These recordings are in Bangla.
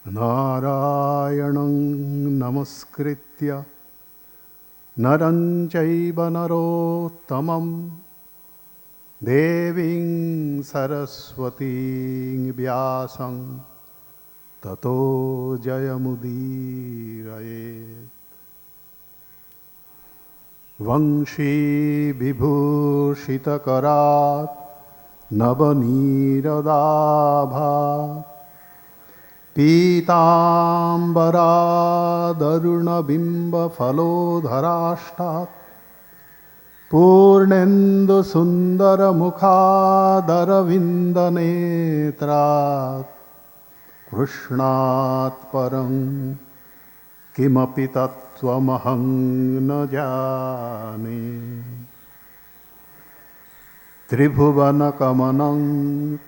नारायणं नमस्कृत्य नरं चैव नरोत्तमं देवीं सरस्वतीं व्यासं ततो जयमुदीरयेत्। वंशीविभूषितकरात् नवनीरदाभात् पीताम्बरादरुणबिम्बफलोधराष्टात् पूर्णेन्दुसुन्दरमुखादरविन्दनेत्रात् कृष्णात् परं किमपि तत्त्वमहं न जाने। त्रिभुवनकमनं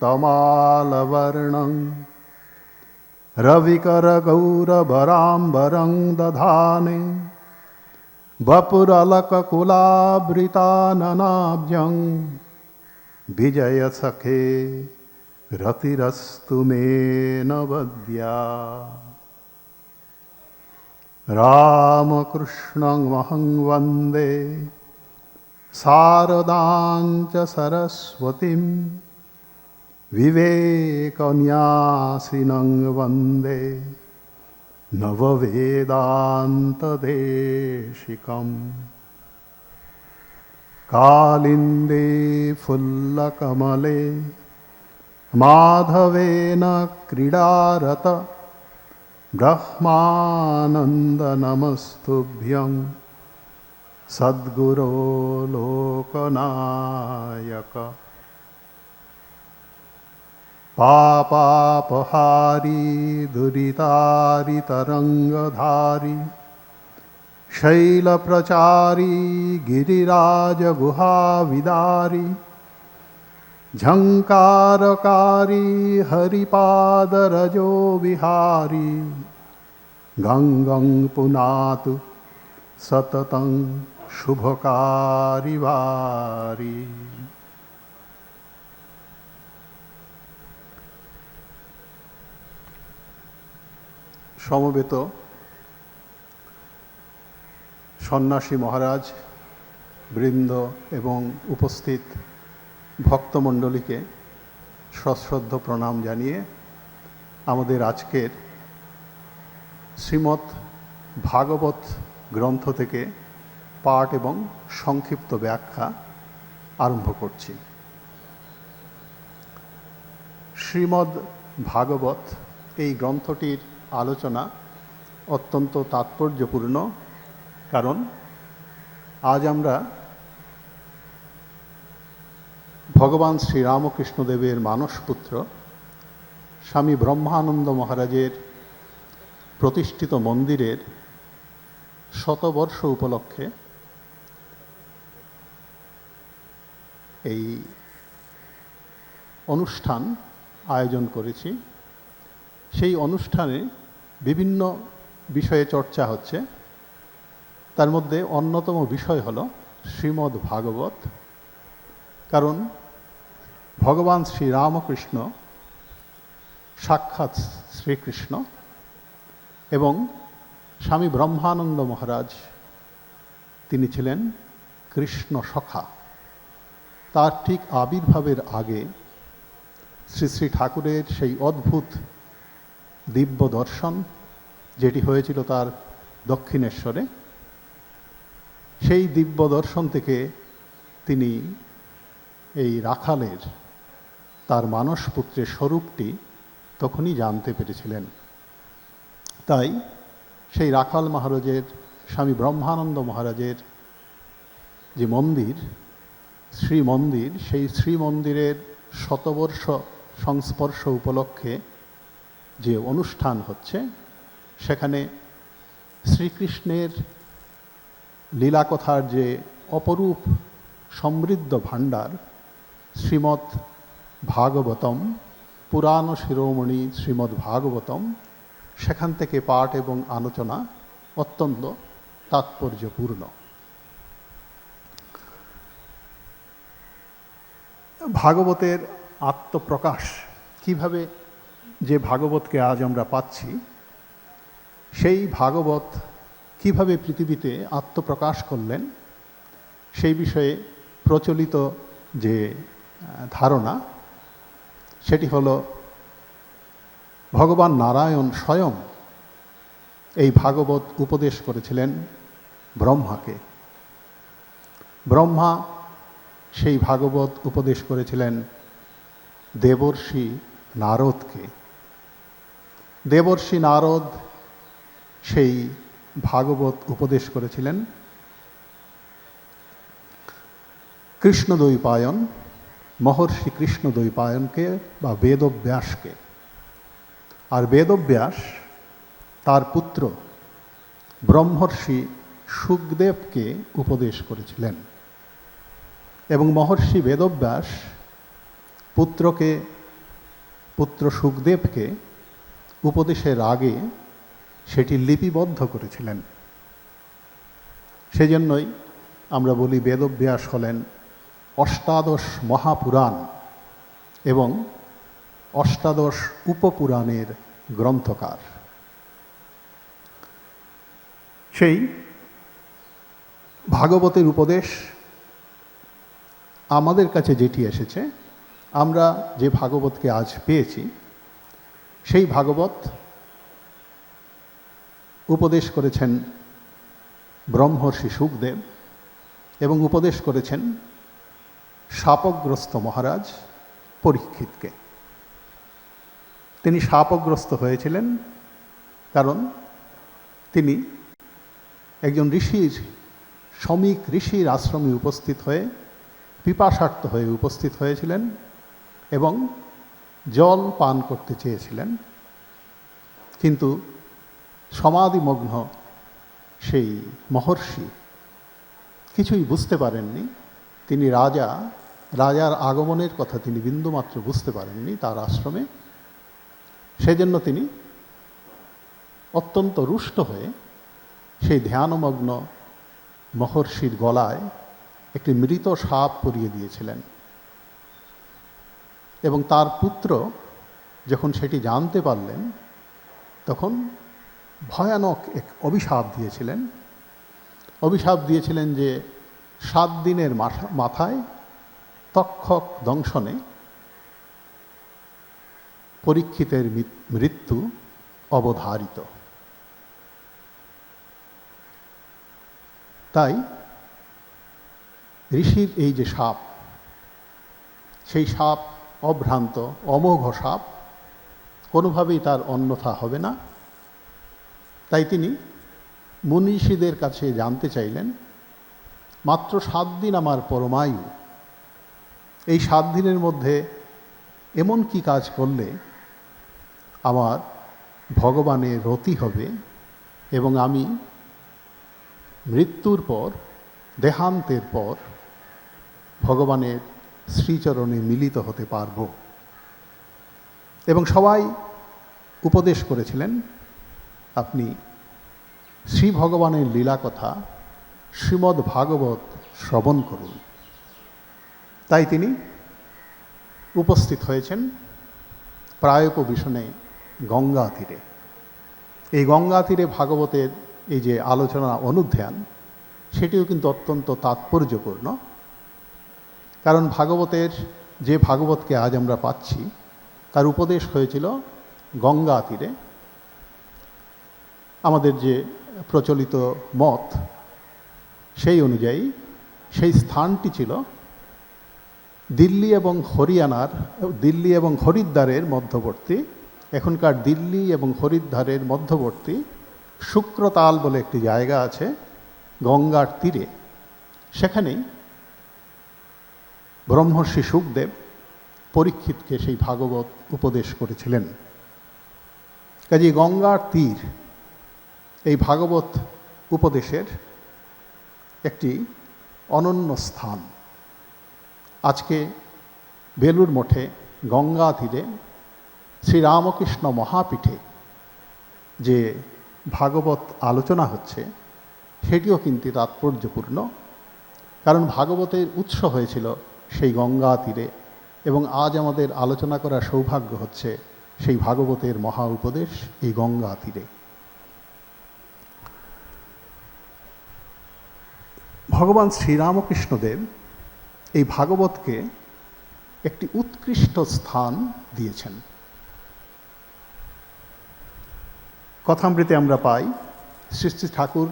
तमालवर्णं रविकरगौरभराम्बरं दधाने वपुरलककुलावृताननाब्जं विजयसखे रतिरस्तु मे नवद्या। रामकृष्णमहं वन्दे शारदां च सरस्वतीं विवेकन्यासिनं वन्दे नववेदान्तदेशिकम्। कालिन्दे फुल्लकमले माधवेन क्रीडारत ब्रह्मानन्दनमस्तुभ्यं सद्गुरो लोकनायक। पापापहारी दुरितारितरङ्गधारी शैलप्रचारी गिरिराजगुहाविदारी झङ्कारकारी हरिपादरजो विहारी गङ्गं पुनातु सततं शुभकारी वारी। সমবেত সন্ন্যাসী মহারাজ বৃন্দ এবং উপস্থিত ভক্তমণ্ডলীকে সশ্রদ্ধ প্রণাম জানিয়ে আমাদের আজকের শ্রীমদ্ ভাগবত গ্রন্থ থেকে পাঠ এবং সংক্ষিপ্ত ব্যাখ্যা আরম্ভ করছি। শ্রীমদ্ ভাগবত এই গ্রন্থটির আলোচনা অত্যন্ত তাৎপর্যপূর্ণ, কারণ আজ আমরা ভগবান শ্রীরামকৃষ্ণদেবের মানসপুত্র স্বামী ব্রহ্মানন্দ মহারাজের প্রতিষ্ঠিত মন্দিরের শতবর্ষ উপলক্ষে এই অনুষ্ঠান আয়োজন করেছি। সেই অনুষ্ঠানে বিভিন্ন বিষয়ে চর্চা হচ্ছে, তার মধ্যে অন্যতম বিষয় হল শ্রীমদ্ ভাগবত। কারণ ভগবান শ্রীরামকৃষ্ণ সাক্ষাৎ শ্রীকৃষ্ণ এবং স্বামী ব্রহ্মানন্দ মহারাজ তিনি ছিলেন কৃষ্ণ সখা। তার ঠিক আবির্ভাবের আগে শ্রী শ্রী ঠাকুরের সেই অদ্ভুত দিব্য দর্শন যেটি হয়েছিল তার দক্ষিণেশ্বরে, সেই দিব্য দর্শন থেকে তিনি এই রাখালের তার মানসপুত্রের স্বরূপটি তখনই জানতে পেরেছিলেন। তাই সেই রাখাল মহারাজের স্বামী ব্রহ্মানন্দ মহারাজের যে মন্দির শ্রীমন্দির, সেই শ্রীমন্দিরের শতবর্ষ সংস্পর্শ উপলক্ষে যে অনুষ্ঠান হচ্ছে, সেখানে শ্রীকৃষ্ণের লীলাকথার যে অপরূপ সমৃদ্ধ ভাণ্ডার শ্রীমদ্ ভাগবতম, পুরাণ শিরোমণি শ্রীমদ্ ভাগবতম, সেখান থেকে পাঠ এবং আলোচনা অত্যন্ত তাৎপর্যপূর্ণ। ভাগবতের আত্মপ্রকাশ কিভাবে যে ভাগবতকে আজ আমরা পাচ্ছি, সেই ভাগবত কিভাবে পৃথিবীতে আত্মপ্রকাশ করলেন, সেই বিষয়ে প্রচলিত যে ধারণা, সেটি হলো ভগবান নারায়ণ স্বয়ং এই ভাগবত উপদেশ করেছিলেন ব্রহ্মাকে। ব্রহ্মা সেই ভাগবত উপদেশ করেছিলেন দেবর্ষি নারদকে। দেবর্ষি নারদ সেই ভাগবত উপদেশ করেছিলেন কৃষ্ণদ্বৈপায়ন, মহর্ষি কৃষ্ণদ্বৈপায়নকে বা বেদব্যাসকে। আর বেদব্যাস তার পুত্র ব্রহ্মর্ষি শুকদেবকে উপদেশ করেছিলেন। এবং মহর্ষি বেদব্যাস পুত্র শুকদেবকে উপদেশের আগে সেটি লিপিবদ্ধ করেছিলেন। সেজন্যই আমরা বলি বেদব্যাস হলেন অষ্টাদশ মহাপুরাণ এবং অষ্টাদশ উপপুরাণের গ্রন্থকার। সেই ভাগবতের উপদেশ আমাদের কাছে যেটি এসেছে, আমরা যে ভাগবতকে আজ পেয়েছি, সেই ভাগবত উপদেশ করেছেন ব্রহ্মর্ষি শুকদেব এবং উপদেশ করেছেন শাপগ্রস্ত মহারাজ পরীক্ষিতকে। তিনি শাপগ্রস্ত হয়েছিলেন কারণ তিনি একজন শ্রমিক ঋষির আশ্রমে উপস্থিত হয়ে পিপাসার্ত হয়ে উপস্থিত হয়েছিলেন এবং জল পান করতে চেয়েছিলেন, কিন্তু সমাধিমগ্ন সেই মহর্ষি কিছুই বুঝতে পারেননি। তিনি রাজার আগমনের কথা তিনি বিন্দুমাত্র বুঝতে পারেননি তার আশ্রমে। সেজন্য তিনি অত্যন্ত রুষ্ট হয়ে সেই ধ্যানমগ্ন মহর্ষির গলায় একটি মৃত সাপ পরিয়ে দিয়েছিলেন। এবং তার পুত্র যখন সেটি জানতে পারলেন, তখন ভয়ানক এক অভিশাপ দিয়েছিলেন যে 7 দিনের মাথায় তক্ষক দংশনে পরীক্ষিতের মৃত্যু অবধারিত। তাই ঋষির এই যে সাপ, সেই সাপ অভ্রান্ত অমোঘ সাপ, কোনোভাবেই তার অন্যথা হবে না। তাই তিনি মুনীষীদের কাছে জানতে চাইলেন, মাত্র 7 দিন আমার পরমায়ু, এই 7 দিনের মধ্যে এমন কি কাজ করলে আমার ভগবানের রতি হবে এবং আমি মৃত্যুর পর, দেহান্তের পর ভগবানের শ্রীচরণে মিলিত হতে পারব। এবং সবাই উপদেশ করেছিলেন, আপনি শ্রী ভগবানের লীলা কথা শ্রীমদ্ ভাগবত শ্রবণ করুন। তাই তিনি উপস্থিত হয়েছেন প্রায়োপবিশনে গঙ্গা তীরে। এই গঙ্গা তীরে ভাগবতের এই যে আলোচনা অনুধ্যান, সেটিও কিন্তু অত্যন্ত তাৎপর্যপূর্ণ। কারণ যে ভাগবতকে আজ আমরা পাচ্ছি, তার উপদেশ হয়েছিল গঙ্গা তীরে। আমাদের যে প্রচলিত মত, সেই অনুযায়ী সেই স্থানটি ছিল দিল্লি এবং হরিদ্বারের মধ্যবর্তী, এখনকার দিল্লি এবং হরিদ্বারের মধ্যবর্তী শুক্রতাল বলে একটি জায়গা আছে গঙ্গার তীরে। সেখানেই ব্রহ্মর্ষি শুকদেব পরীক্ষিতকে সেই ভাগবত উপদেশ করেছিলেন। কাজেই গঙ্গার তীর এই ভাগবত উপদেশের একটি অনন্য স্থান। আজকে বেলুড় মঠে গঙ্গা তীরে শ্রীরামকৃষ্ণ মহাপীঠে যে ভাগবত আলোচনা হচ্ছে, সেটিও কিন্তু তাৎপর্যপূর্ণ। কারণ ভাগবতের উৎস হয়েছিল সেই গঙ্গা তীরে, এবং আজ আমাদের আলোচনা করার সৌভাগ্য হচ্ছে সেই ভাগবতের মহা উপদেশ এই গঙ্গা তীরে। ভগবান শ্রীরামকৃষ্ণদেব এই ভাগবতকে একটি উৎকৃষ্ট স্থান দিয়েছেন। কথামৃতে আমরা পাই শ্রী শ্রী ঠাকুর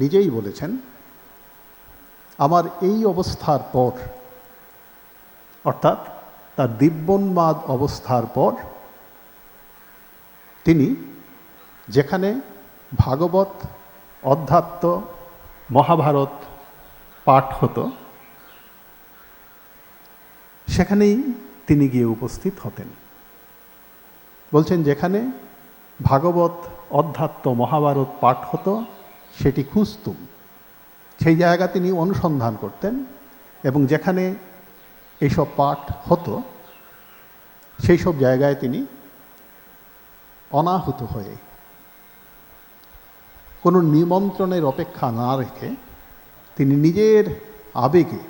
নিজেই বলেছেন, আমার এই অবস্থার পর, অর্থাৎ তার দিব্যোন্মাদ অবস্থার পর, তিনি যেখানে ভাগবত, অধ্যাত্ম, মহাভারত পাঠ হতো সেখানেই তিনি গিয়ে উপস্থিত হতেন। বলছেন, যেখানে ভাগবত, অধ্যাত্ম, মহাভারত পাঠ হতো সেটি খুঁজতুম, সেই জায়গা তিনি অনুসন্ধান করতেন, এবং যেখানে এইসব পাঠ হতো সেই সব জায়গায় তিনি অনাহুত হয়ে, কোনো নিমন্ত্রণের অপেক্ষা না রেখে, তিনি নিজের আবেগে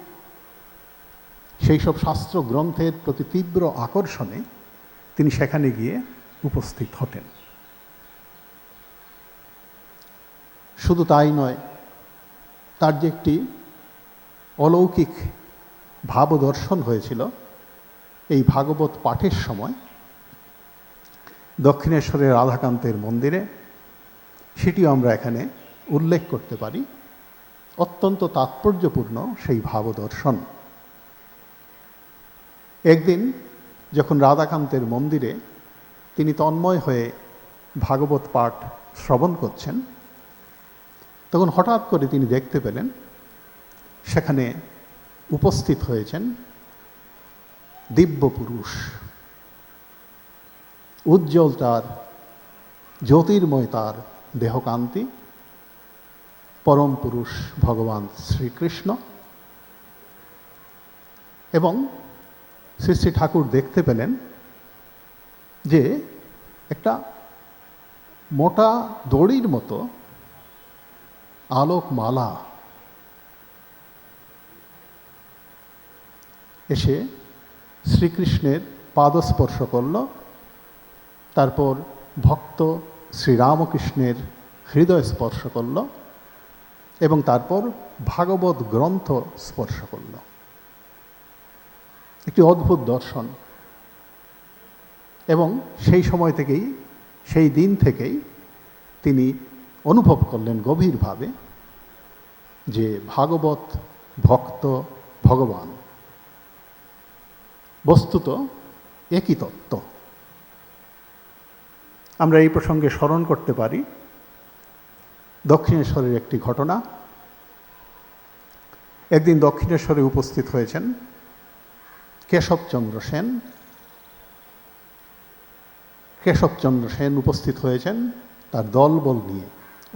সেই সব শাস্ত্র গ্রন্থের প্রতি তীব্র আকর্ষণে তিনি সেখানে গিয়ে উপস্থিত হতেন। শুধু তাই নয়, তার যে একটি অলৌকিক ভাবদর্শন হয়েছিল এই ভাগবত পাঠের সময় দক্ষিণেশ্বরের রাধাকান্তের মন্দিরে, সেটিও আমরা এখানে উল্লেখ করতে পারি। অত্যন্ত তাৎপর্যপূর্ণ সেই ভাবদর্শন। একদিন যখন রাধাকান্তের মন্দিরে তিনি তন্ময় হয়ে ভাগবত পাঠ শ্রবণ করছেন, তখন হঠাৎ করে তিনি দেখতে পেলেন সেখানে উপস্থিত হয়েছেন দিব্য পুরুষ, উজ্জ্বল তার, জ্যোতির্ময় তার দেহকান্তি, পরম পুরুষ ভগবান শ্রীকৃষ্ণ। এবং শ্রী শ্রী ঠাকুর দেখতে পেলেন যে একটা মোটা দড়ির মতো আলোকমালা এসে শ্রীকৃষ্ণের পাদস্পর্শ করল, তারপর ভক্ত শ্রীরামকৃষ্ণের হৃদয় স্পর্শ করল, এবং তারপর ভাগবত গ্রন্থ স্পর্শ করল। একটি অদ্ভুত দর্শন। এবং সেই সময় থেকেই, সেই দিন থেকেই তিনি অনুভব করলেন গভীরভাবে যে ভাগবত, ভক্ত, ভগবান বস্তুত একই তত্ত্ব। আমরা এই প্রসঙ্গে স্মরণ করতে পারি দক্ষিণেশ্বরের একটি ঘটনা। একদিন দক্ষিণেশ্বরে উপস্থিত হয়েছেন কেশবচন্দ্র সেন। কেশবচন্দ্র সেন উপস্থিত হয়েছেন তার দলবল নিয়ে,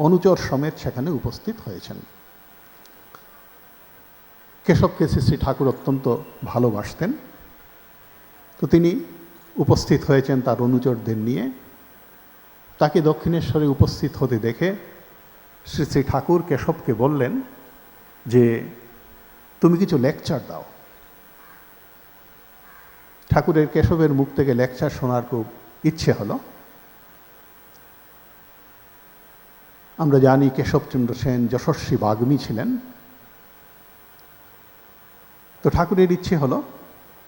অনুচর সমেত সেখানে উপস্থিত হয়েছেন। কেশবকে শ্রী শ্রী ঠাকুর অত্যন্ত ভালোবাসতেন, তো তিনি উপস্থিত হয়েছেন তার অনুচরদের নিয়ে। তাকে দক্ষিণেশ্বরে উপস্থিত হতে দেখে শ্রী শ্রী ঠাকুর কেশবকে বললেন যে, তুমি কিছু লেকচার দাও। ঠাকুরের কেশবের মুখ থেকে লেকচার শোনার খুব ইচ্ছে হলো। আমরা জানি কেশবচন্দ্র সেন যশস্বী বাগ্মী ছিলেন, তো ঠাকুরের ইচ্ছে হলো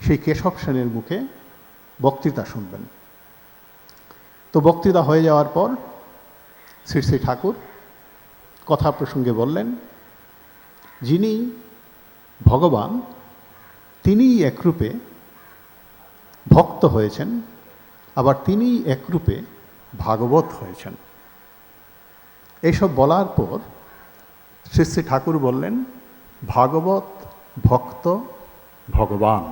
সেই কেশব সেনের মুখে বক্তৃতা শুনবেন। তো বক্তৃতা হয়ে যাওয়ার পর শ্রী শ্রী ঠাকুর কথা প্রসঙ্গে বললেন, যিনি ভগবান তিনিই একরূপে ভক্ত হয়েছেন, আবার তিনিই একরূপে ভাগবত হয়েছেন। এইসব বলার পর শ্রী শ্রী ঠাকুর বললেন, ভাগবত, ভক্ত, ভগবান।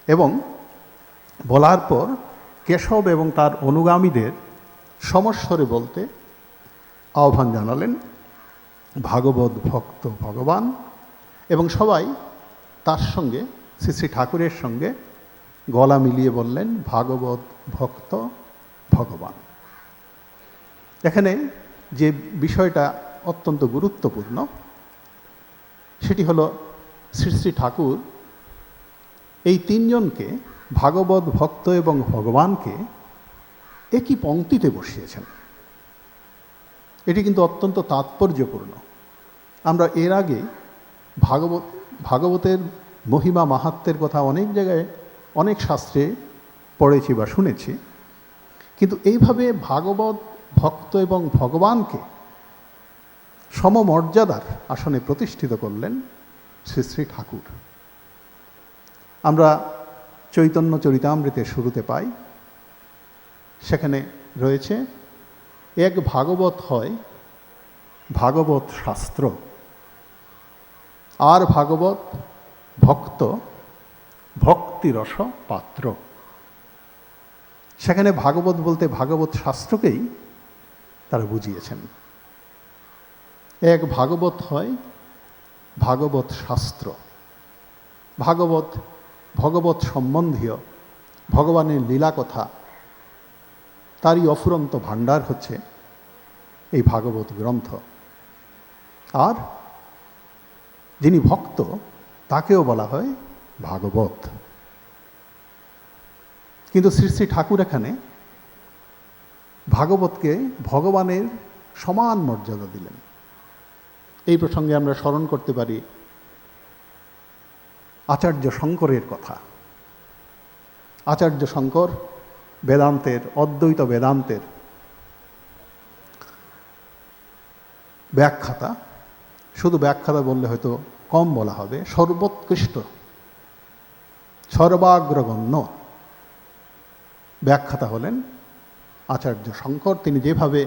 এবং বলার পর কেশব এবং তার অনুগামীদের সমস্বরে বলতে আহ্বান জানালেন, ভাগবত, ভক্ত, ভগবান। এবং সবাই তার সঙ্গে, শ্রী শ্রী ঠাকুরের সঙ্গে গলা মিলিয়ে বললেন, ভাগবত, ভক্ত, ভগবান। এখানে যে বিষয়টা অত্যন্ত গুরুত্বপূর্ণ সেটি হলো শ্রী শ্রী ঠাকুর এই তিনজনকে ভাগবত ভক্ত এবং ভগবানকে একই পংক্তিতে বসিয়েছেন। এটি কিন্তু অত্যন্ত তাৎপর্যপূর্ণ। আমরা এর আগে ভাগবতের মহিমা মাহাত্ম্যের কথা অনেক জায়গায় অনেক শাস্ত্রে পড়েছি বা শুনেছি, কিন্তু এইভাবে ভাগবত ভক্ত এবং ভগবানকে সমমর্যাদার আসনে প্রতিষ্ঠিত করলেন শ্রী শ্রী ঠাকুর। আমরা চৈতন্য চরিতামৃতের শুরুতে পাই, সেখানে রয়েছে, এক ভাগবত হয় ভাগবত শাস্ত্র, আর ভাগবত ভক্ত ভক্তিরস পাত্র। সেখানে ভাগবত বলতে ভাগবত শাস্ত্রকেই তারা বুঝিয়েছেন। এক ভাগবত হয় ভাগবত শাস্ত্র। ভাগবত ভগবত সম্বন্ধীয় ভগবানের লীলা কথা, তারই অফুরন্ত ভাণ্ডার হচ্ছে এই ভাগবত গ্রন্থ। আর যিনি ভক্ত তাকেও বলা হয় ভাগবত। কিন্তু শ্রী শ্রী ঠাকুর এখানে ভাগবতকে ভগবানের সমান মর্যাদা দিলেন। এই প্রসঙ্গে আমরা স্মরণ করতে পারি আচার্য শঙ্করের কথা। আচার্য শঙ্কর বেদান্তের, অদ্বৈত বেদান্তের ব্যাখ্যাতা। শুধু ব্যাখ্যাতা বললে হয়তো কম বলা হবে, সর্বোৎকৃষ্ট সর্বাগ্রগণ্য ব্যাখ্যাতা হলেন আচার্য শঙ্কর। তিনি যেভাবে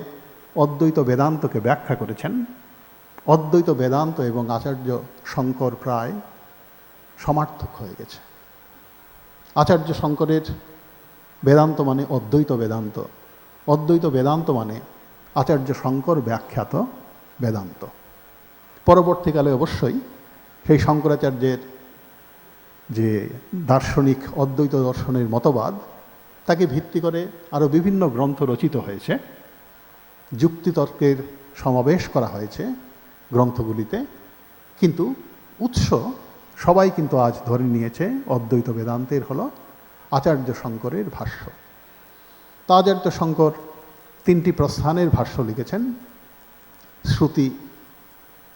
অদ্বৈত বেদান্তকে ব্যাখ্যা করেছেন, অদ্বৈত বেদান্ত এবং আচার্য শঙ্কর প্রায় সমার্থক হয়ে গেছে। আচার্য শঙ্করের বেদান্ত মানে অদ্বৈত বেদান্ত, অদ্বৈত বেদান্ত মানে আচার্য শঙ্কর ব্যাখ্যাত বেদান্ত। পরবর্তীকালে অবশ্যই সেই শঙ্করাচার্যের যে দার্শনিক অদ্বৈত দর্শনের মতবাদ, তাকে ভিত্তি করে আরও বিভিন্ন গ্রন্থ রচিত হয়েছে, যুক্তিতর্কের সমাবেশ করা হয়েছে গ্রন্থগুলিতে, কিন্তু উৎস সবাই কিন্তু আজ ধরে নিয়েছে অদ্বৈত বেদান্তের হলো আচার্য শঙ্করের ভাষ্য। তা আচার্য শঙ্কর তিনটি প্রস্থানের ভাষ্য লিখেছেন: শ্রুতি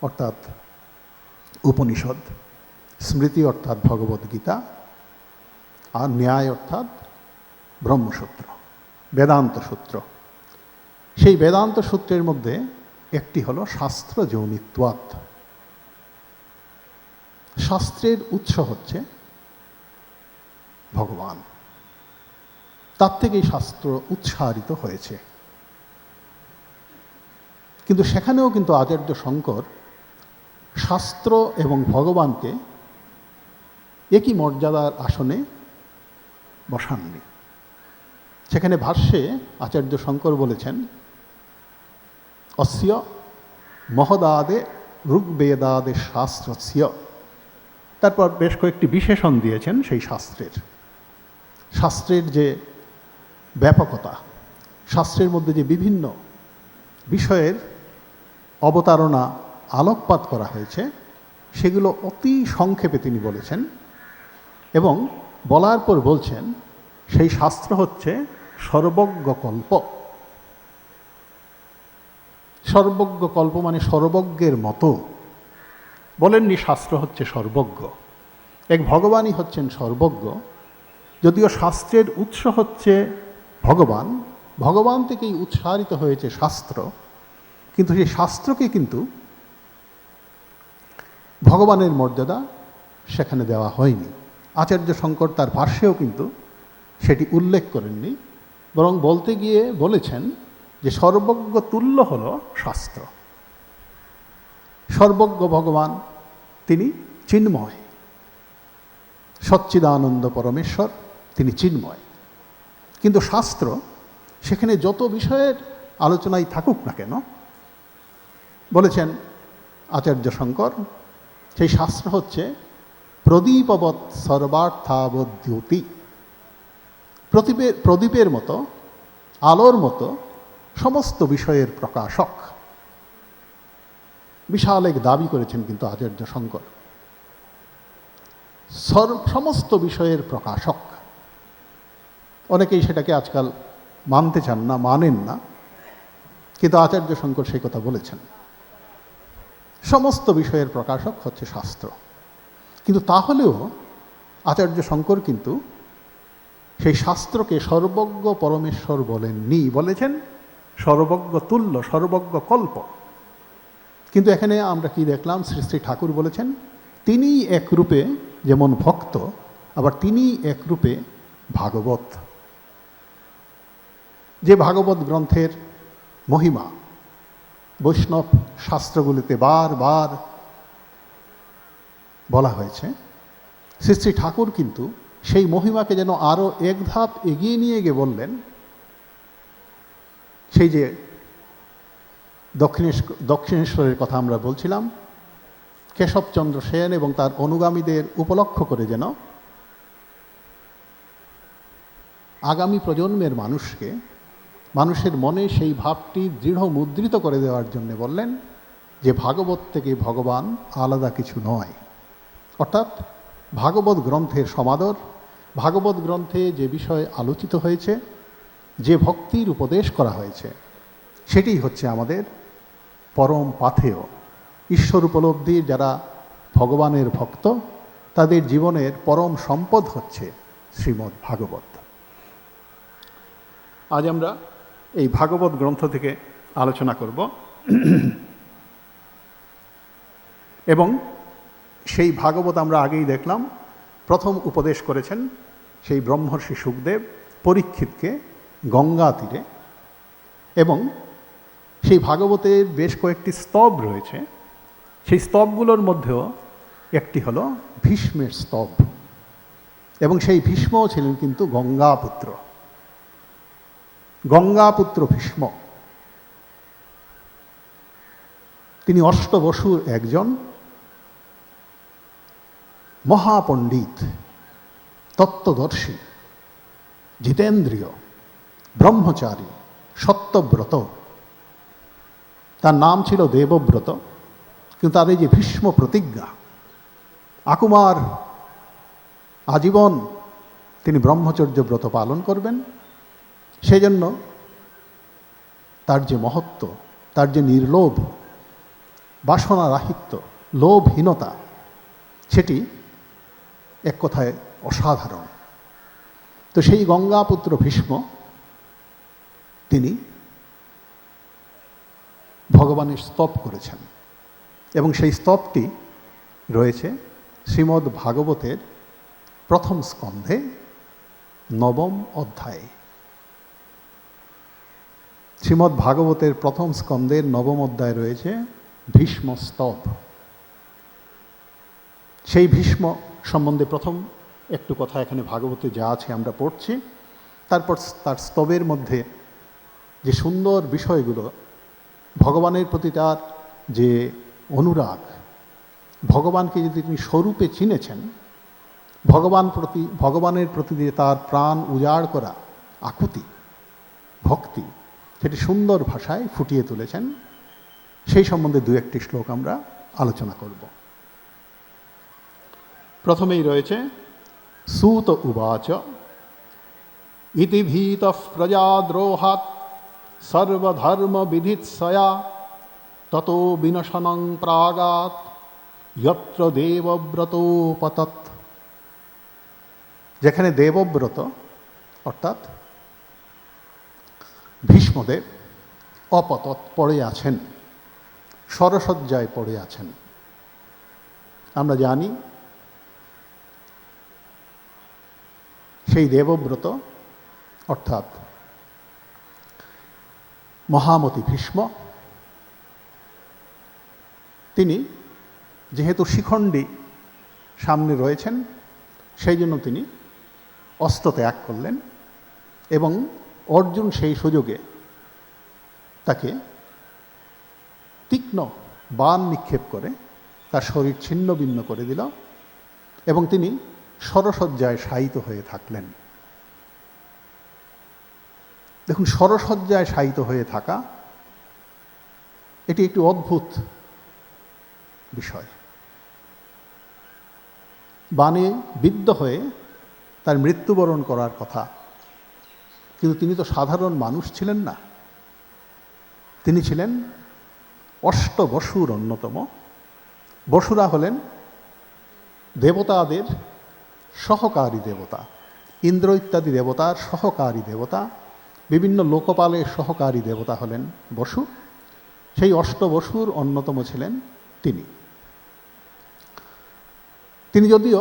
অর্থাৎ উপনিষদ, স্মৃতি অর্থাৎ ভগবদ্গীতা, আর ন্যায় অর্থাৎ ব্রহ্মসূত্র, বেদান্ত সূত্র। সেই বেদান্ত সূত্রের মধ্যে একটি হলো শাস্ত্র যৌনিত্বাৎ। শাস্ত্রের উৎস হচ্ছে ভগবান, তার থেকেই শাস্ত্র উৎসারিত হয়েছে। কিন্তু সেখানেও কিন্তু আচার্য শঙ্কর শাস্ত্র এবং ভগবানকে একই মর্যাদার আসনে বসাননি। সেখানে ভাষ্যে আচার্য শঙ্কর বলেছেন, অস্য মহদাদে ঋগ্বেদাদে শাস্ত্রস্য। তারপর বেশ কয়েকটি বিশেষণ দিয়েছেন সেই শাস্ত্রের। শাস্ত্রের যে ব্যাপকতা, শাস্ত্রের মধ্যে যে বিভিন্ন বিষয়ের অবতারণা আলোকপাত করা হয়েছে, সেগুলো অতি সংক্ষেপে তিনি বলেছেন এবং বলার পর বলছেন সেই শাস্ত্র হচ্ছে সর্বজ্ঞ কল্প। সর্বজ্ঞ কল্প মানে সর্বজ্ঞের মতো। বলেননি শাস্ত্র হচ্ছে সর্বজ্ঞ, এক ভগবানই হচ্ছেন সর্বজ্ঞ। যদিও শাস্ত্রের উৎস হচ্ছে ভগবান, ভগবান থেকেই উৎসারিত হয়েছে শাস্ত্র, কিন্তু সেই শাস্ত্রকে কিন্তু ভগবানের মর্যাদা সেখানে দেওয়া হয়নি। আচার্য শঙ্কর তার ভাষ্যেও কিন্তু সেটি উল্লেখ করেননি, বরং বলতে গিয়ে বলেছেন যে সর্বজ্ঞ তুল্য হল শাস্ত্র। সর্বজ্ঞ ভগবান তিনি চিন্ময়, সচ্চিদানন্দ পরমেশ্বর তিনি চিন্ময়। কিন্তু শাস্ত্র সেখানে যত বিষয়ের আলোচনাই থাকুক না কেন, বলেছেন আচার্য শঙ্কর, সেই শাস্ত্র হচ্ছে প্রদীপবৎ সর্বার্থাবদ্যোতি। প্রদীপের মতো, আলোর মতো সমস্ত বিষয়ের প্রকাশক। বিশাল এক দাবি করেছেন কিন্তু আচার্য শঙ্কর। সমস্ত বিষয়ের প্রকাশক। অনেকেই সেটাকে আজকাল মানতে চান না, মানেন না, কিন্তু আচার্য শঙ্কর সেই কথা বলেছেন। সমস্ত বিষয়ের প্রকাশক হচ্ছে শাস্ত্র। কিন্তু তাহলেও আচার্য শঙ্কর কিন্তু সেই শাস্ত্রকে সর্বজ্ঞ পরমেশ্বর বলেননি, বলেছেন সর্বজ্ঞ তুল্য, সর্বজ্ঞ কল্প। কিন্তু এখানে আমরা কি দেখলাম, শ্রী শ্রী ঠাকুর বলেছেন তিনি একরূপে যেমন ভক্ত, আবার তিনি একরূপে ভাগবত। যে ভাগবত গ্রন্থের মহিমা বৈষ্ণব শাস্ত্রগুলিতে বারবার বলা হয়েছে, শ্রী শ্রী ঠাকুর কিন্তু সেই মহিমাকে যেন আরও এক ধাপ এগিয়ে নিয়ে গিয়ে বললেন, সেই যে দক্ষিণেশ্বরের কথা আমরা বলছিলাম, কেশবচন্দ্র সেন এবং তার অনুগামীদের উপলক্ষ করে যেন আগামী প্রজন্মের মানুষের মনে সেই ভাবটি দৃঢ় মুদ্রিত করে দেওয়ার জন্য বললেন যে ভাগবত থেকে ভগবান আলাদা কিছু নয়। অর্থাৎ ভাগবত গ্রন্থের সমাদর, ভাগবত গ্রন্থে যে বিষয় আলোচিত হয়েছে, যে ভক্তির উপদেশ করা হয়েছে, সেটি হচ্ছে আমাদের পরম পাথেয়। ঈশ্বর উপলব্ধির যারা ভগবানের ভক্ত, তাদের জীবনের পরম সম্পদ হচ্ছে শ্রীমদ্ ভাগবত। আজ আমরা এই ভাগবত গ্রন্থ থেকে আলোচনা করব এবং সেই ভাগবত আমরা আগেই দেখলাম প্রথম উপদেশ করেছেন সেই ব্রহ্মর্ষি শুকদেব পরীক্ষিতকে গঙ্গা তীরে, এবং সেই ভাগবতের বেশ কয়েকটি স্তব রয়েছে। সেই স্তবগুলোর মধ্যেও একটি হলো ভীষ্মের স্তব, এবং সেই ভীষ্মও ছিলেন কিন্তু গঙ্গাপুত্র ভীষ্ম। তিনি অষ্টবসুর একজন মহাপণ্ডিত, তত্ত্বদর্শী, জিতেন্দ্রিয়, ব্রহ্মচারী, সত্যব্রত। তার নাম ছিল দেবব্রত, কিন্তু তার এই যে ভীষ্ম প্রতিজ্ঞা, আকুমার আজীবন তিনি ব্রহ্মচর্য ব্রত পালন করবেন, সেজন্য তার যে মহত্ব, তার যে নির্লোভ, বাসনারাহিত্য, লোভহীনতা, সেটি এক কথায় অসাধারণ। তো সেই গঙ্গাপুত্র ভীষ্ম তিনি ভগবানের স্তব করেছেন, এবং সেই স্তবটি রয়েছে শ্রীমদ্ ভাগবতের প্রথম স্কন্ধে নবম অধ্যায়ে। শ্রীমদ্ ভাগবতের প্রথম স্কন্ধের নবম অধ্যায় রয়েছে ভীষ্ম স্তব। সেই ভীষ্ম সম্বন্ধে প্রথম একটু কথা এখানে ভাগবতে যা আছে আমরা পড়ছি, তারপর তার স্তবের মধ্যে যে সুন্দর বিষয়গুলো, ভগবানের প্রতি তার যে অনুরাগ, ভগবানকে যদি তিনি স্বরূপে চিনেছেন, ভগবানের প্রতি যে তার প্রাণ উজাড় করা আকুতি, ভক্তি, সেটি সুন্দর ভাষায় ফুটিয়ে তুলেছেন। সেই সম্বন্ধে দু একটি শ্লোক আমরা আলোচনা করব। প্রথমেই রয়েছে সূত উবাচ ইতি ভীতঃ প্রজাদ্রোহাৎ সর্বধর্ম বিধিৎসয়া ততো বিনশনং প্রাগাৎ যত্র দেবব্রতোপতৎ। যেখানে দেবব্রত অর্থাৎ ভীষ্মদেব অপতৎ পড়ে আছেন, শরশয্যায় পড়ে আছেন। আমরা জানি সেই দেবব্রত অর্থাৎ মহামতি ভীষ্ম, তিনি যেহেতু শিখণ্ডী সামনে রয়েছেন, সেই জন্য তিনি অস্ত্র ত্যাগ করলেন, এবং অর্জুন সেই সুযোগে তাকে তীক্ষ্ণ বাণ নিক্ষেপ করে তার শরীর ছিন্ন ভিন্ন করে দিল, এবং তিনি শরশয্যায় শায়িত হয়ে থাকলেন। দেখুন, শরশয্যায় শায়িত হয়ে থাকা এটি একটি অদ্ভুত বিষয়। বাণে বিদ্ধ হয়ে তার মৃত্যুবরণ করার কথা, কিন্তু তিনি তো সাধারণ মানুষ ছিলেন না, তিনি ছিলেন অষ্টবসুর অন্যতম। বসুরা হলেন দেবতাদের সহকারী দেবতা, ইন্দ্র ইত্যাদি দেবতার সহকারী দেবতা, বিভিন্ন লোকপালের সহকারী দেবতা হলেন বসু। সেই অষ্টবসুর অন্যতম ছিলেন তিনি। তিনি যদিও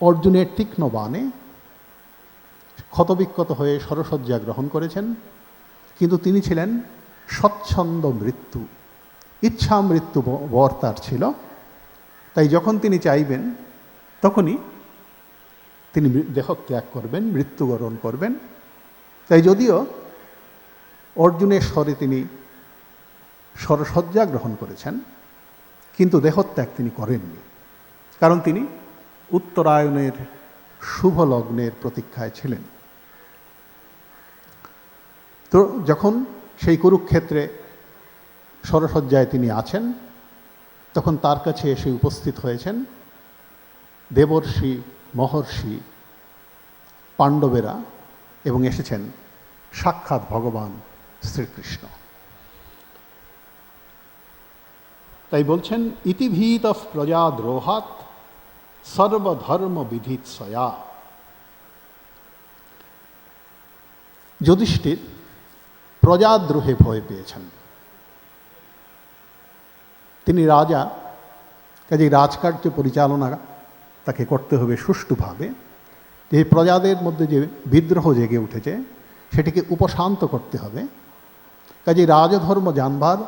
অর্জুনের তীক্ষ্ণ বাণে ক্ষতবিক্ষত হয়ে শরশয্যা গ্রহণ করেছেন, কিন্তু তিনি ছিলেন স্বচ্ছন্দ মৃত্যু, ইচ্ছা মৃত্যু বর তার ছিল। তাই যখন তিনি চাইবেন তখনই তিনি দেহত্যাগ করবেন, মৃত্যুবরণ করবেন। তাই যদিও অর্জুনের স্বরে তিনি শরশয্যা গ্রহণ করেছেন, কিন্তু দেহত্যাগ তিনি করেননি, কারণ তিনি উত্তরায়ণের শুভ লগ্নের প্রতীক্ষায় ছিলেন। তো যখন সেই কুরুক্ষেত্রে শরশয্যায় তিনি আছেন, তখন তার কাছে এসে উপস্থিত হয়েছেন দেবর্ষি, মহর্ষি, পাণ্ডবেরা, এবং এসেছেন সাক্ষাৎ ভগবান শ্রীকৃষ্ণ। তাই বলছেন, ইতিভীত প্রজাদ্রোহাৎ সর্বধর্ম বিধিৎসয়া। যুধিষ্ঠির প্রজাদ্রোহে ভয় পেয়েছেন। তিনি রাজা, কাজেই রাজকার্য পরিচালনা তাকে করতে হবে সুষ্ঠুভাবে। যে প্রজাদের মধ্যে যে বিদ্রোহ জেগে উঠেছে সেটিকে উপশান্ত করতে হবে। কাজেই রাজধর্ম জানবার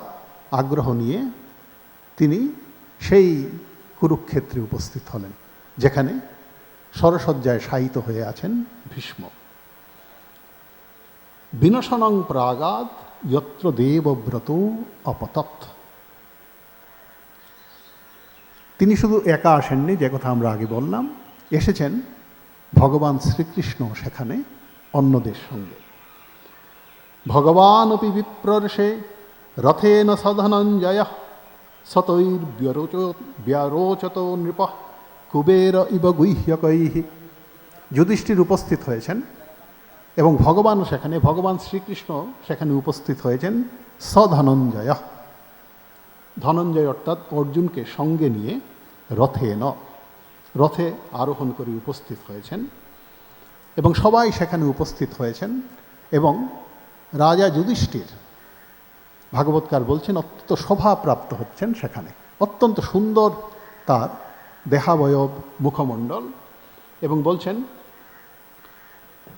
আগ্রহ নিয়ে তিনি সেই কুরুক্ষেত্রে উপস্থিত হলেন, যেখানে শরশয্যায় শায়িত হয়ে আছেন ভীষ্ম। বিনশনং প্রাগাদ যত্র দেবব্রত অপতৎ। তিনি শুধু একা আসেননি, যে কথা আমরা আগে বললাম, এসেছেন ভগবান শ্রীকৃষ্ণ সেখানে অন্যদের সঙ্গে। ভগবান অপি বিপ্রর্ষে রথেন সধনঞ্জয় সতৈর্ব্যরোচত নৃপ কুবের ইব গুহ্যকৈঃ। যুধিষ্ঠির উপস্থিত হয়েছেন এবং ভগবানও সেখানে, ভগবান শ্রীকৃষ্ণ সেখানে উপস্থিত হয়েছেন সধনঞ্জয়। ধনঞ্জয় অর্থাৎ অর্জুনকে সঙ্গে নিয়ে রথে আরোহণ করে উপস্থিত হয়েছেন, এবং সবাই সেখানে উপস্থিত হয়েছেন। এবং রাজা যুধিষ্ঠির, ভাগবতকার বলছেন, অত্যন্ত শোভাপ্রাপ্ত হচ্ছেন সেখানে। অত্যন্ত সুন্দর তার দেহাবয়ব, মুখমণ্ডল, এবং বলছেন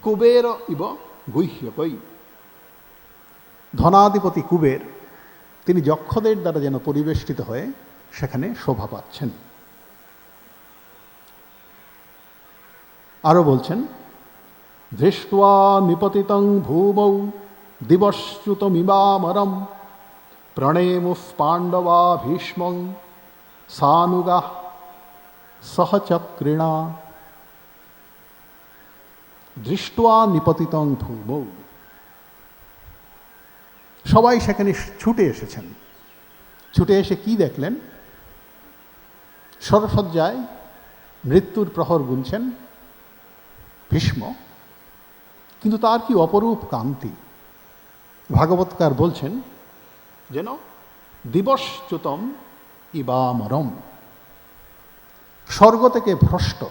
কুবের ইব গুহ্যকৈ। ধনাধিপতি কুবের তিনি যক্ষদের দ্বারা যেন পরিবেষ্টিত হয়ে সেখানে শোভা পাচ্ছেন। আরও বলছেন, দৃष्ट्वा নিপতিতং ভূমৌ দিবশ্চ্যুতমিমামরম প্রণেমুঃ পাণ্ডবা ভীষ্মং সানুগাঃ সহচক্রিণা। দৃष्ट्वा নিপতিতং ভূমৌ, সবাই সেখানে ছুটে এসেছেন। ছুটে এসে কি দেখলেন? শরশয্যায় মৃত্যুর প্রহর গুনছেন ভীষ্ম, কিন্তু তার কি অপরূপ কান্তি! ভাগবতকার বলছেন যেন দিবশ্চ্যুতম ইবামরম, স্বর্গ থেকে ভ্রষ্ট,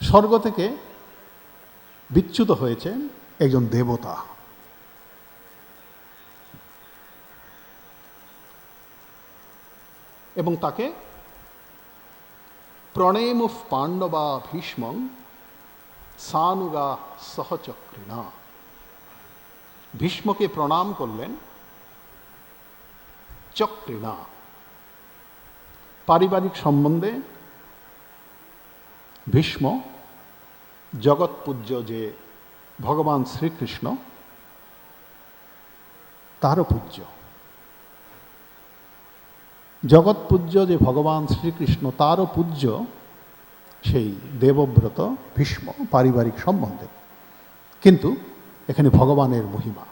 স্বর্গ থেকে বিচ্যুত হয়েছেন একজন দেবতা। এবং তাকে প্রণেমুঃ পাণ্ডবা ভীষ্মং সানুগা সহচক্রিণা। ভীষ্মকে প্রণাম করলেন চক্রিণা। পারিবারিক সম্বন্ধে ভীষ্ম জগৎপূজ্য যে ভগবান শ্রীকৃষ্ণ, তারও পূজ্য। জগৎপূজ্য যে ভগবান শ্রীকৃষ্ণ, তারও পূজ্য সেই দেবব্রত ভীষ্ম পারিবারিক সম্বন্ধে। কিন্তু এখানে ভগবানের মহিমা,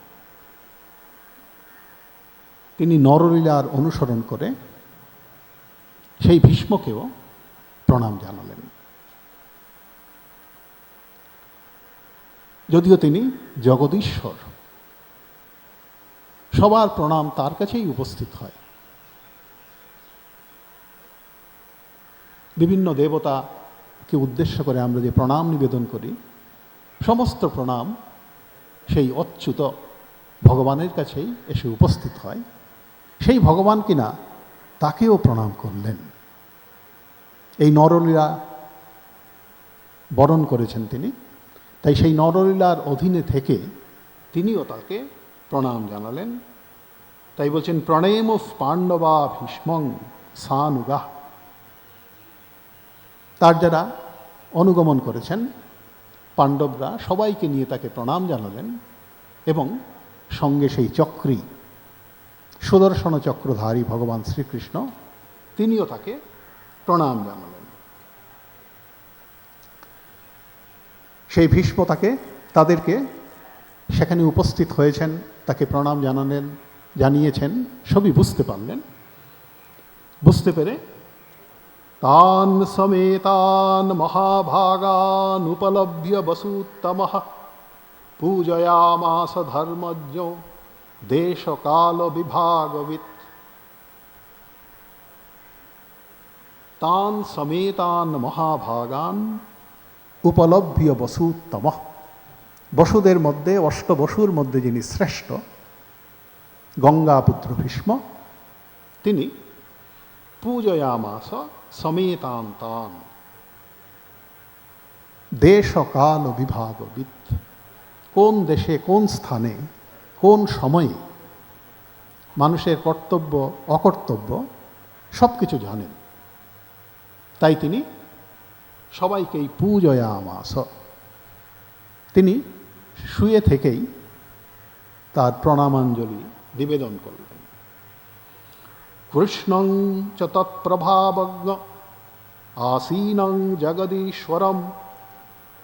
তিনি নরলীলার অনুসরণ করে সেই ভীষ্মকেও প্রণাম জানালেন। যদিও তিনি জগদীশ্বর, সবার প্রণাম তার কাছেই উপস্থিত হয়। বিভিন্ন দেবতাকে উদ্দেশ্য করে আমরা যে প্রণাম নিবেদন করি, সমস্ত প্রণাম সেই অচ্যুত ভগবানের কাছেই এসে উপস্থিত হয়। সেই ভগবান কিনা তাকেও প্রণাম করলেন। এই নরলীলা বরণ করেছেন তিনি, তাই সেই নরলীলার অধীনে থেকে তিনিও তাকে প্রণাম জানালেন। তাই বলছেন প্রণেম পাণ্ডবা ভীষ্মং সানুগা। তার যারা অনুগমন করেছেন পাণ্ডবরা সবাইকে নিয়ে তাকে প্রণাম জানালেন এবং সঙ্গে সেই চক্রী সুদর্শন চক্রধারী ভগবান শ্রীকৃষ্ণ তিনিও তাকে প্রণাম জানালেন। সেই ভীষ্ম তাদেরকে সেখানে উপস্থিত হয়েছেন, তাকে প্রণাম জানিয়েছেন, সবই বুঝতে পারলেন। বুঝতে পেরে তান সমেতান মহাভাগান উপলভ্য বসুত্তমঃ পূজয়ামাস ধর্মজ্ঞ দেশকাল বিভাগবিৎ। তান সমেতান মহাভাগান উপলভ্য বসুত্তমঃ। বসুদের মধ্যে, অষ্টবসুর মধ্যে যিনি শ্রেষ্ঠ, গঙ্গাপুত্র ভীষ্ম, তিনি পূজয়ামাস সমেতান তান দেশকাল বিভাগবিৎ। কোন দেশে, কোন স্থানে, কোন সময়ে মানুষের কর্তব্য অকর্তব্য সব কিছু জানেন। তাই তিনি সবাইকেই পূজয়ামাস, তিনি শুয়ে থেকেই তার প্রণামাঞ্জলি নিবেদন করলেন। কৃষ্ণং চ তৎপ্রভাবজ্ঞ আসীনং জগদীশ্বরম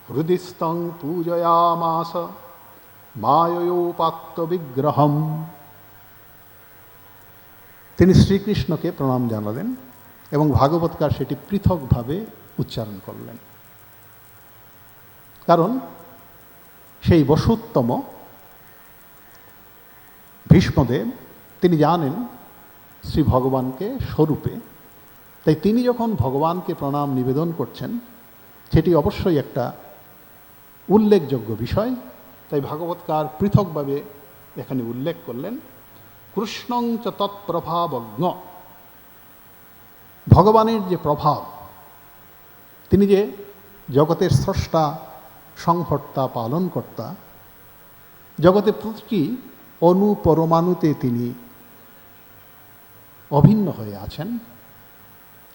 হৃদিস্থং পূজয়ামাস মায়য়োপাত্ত বিগ্রহম। তিনি শ্রীকৃষ্ণকে প্রণাম জানালেন এবং ভাগবতকার সেটি পৃথকভাবে উচ্চারণ করলেন। কারণ সেই বসুত্তম ভীষ্মদেব তিনি জানেন শ্রী ভগবানকে স্বরূপে, তাই তিনি যখন ভগবানকে প্রণাম নিবেদন করছেন সেটি অবশ্যই একটা উল্লেখযোগ্য বিষয়। তাই ভাগবতকার পৃথকভাবে এখানে উল্লেখ করলেন কৃষ্ণং চ তৎপ্রভাবজ্ঞ। ভগবানের যে প্রভাব, তিনি যে জগতের স্রষ্টা, সংহর্তা, পালনকর্তা, জগতে প্রতিটি অণু পরমাণুতে তিনি অভিন্ন হয়ে আছেন,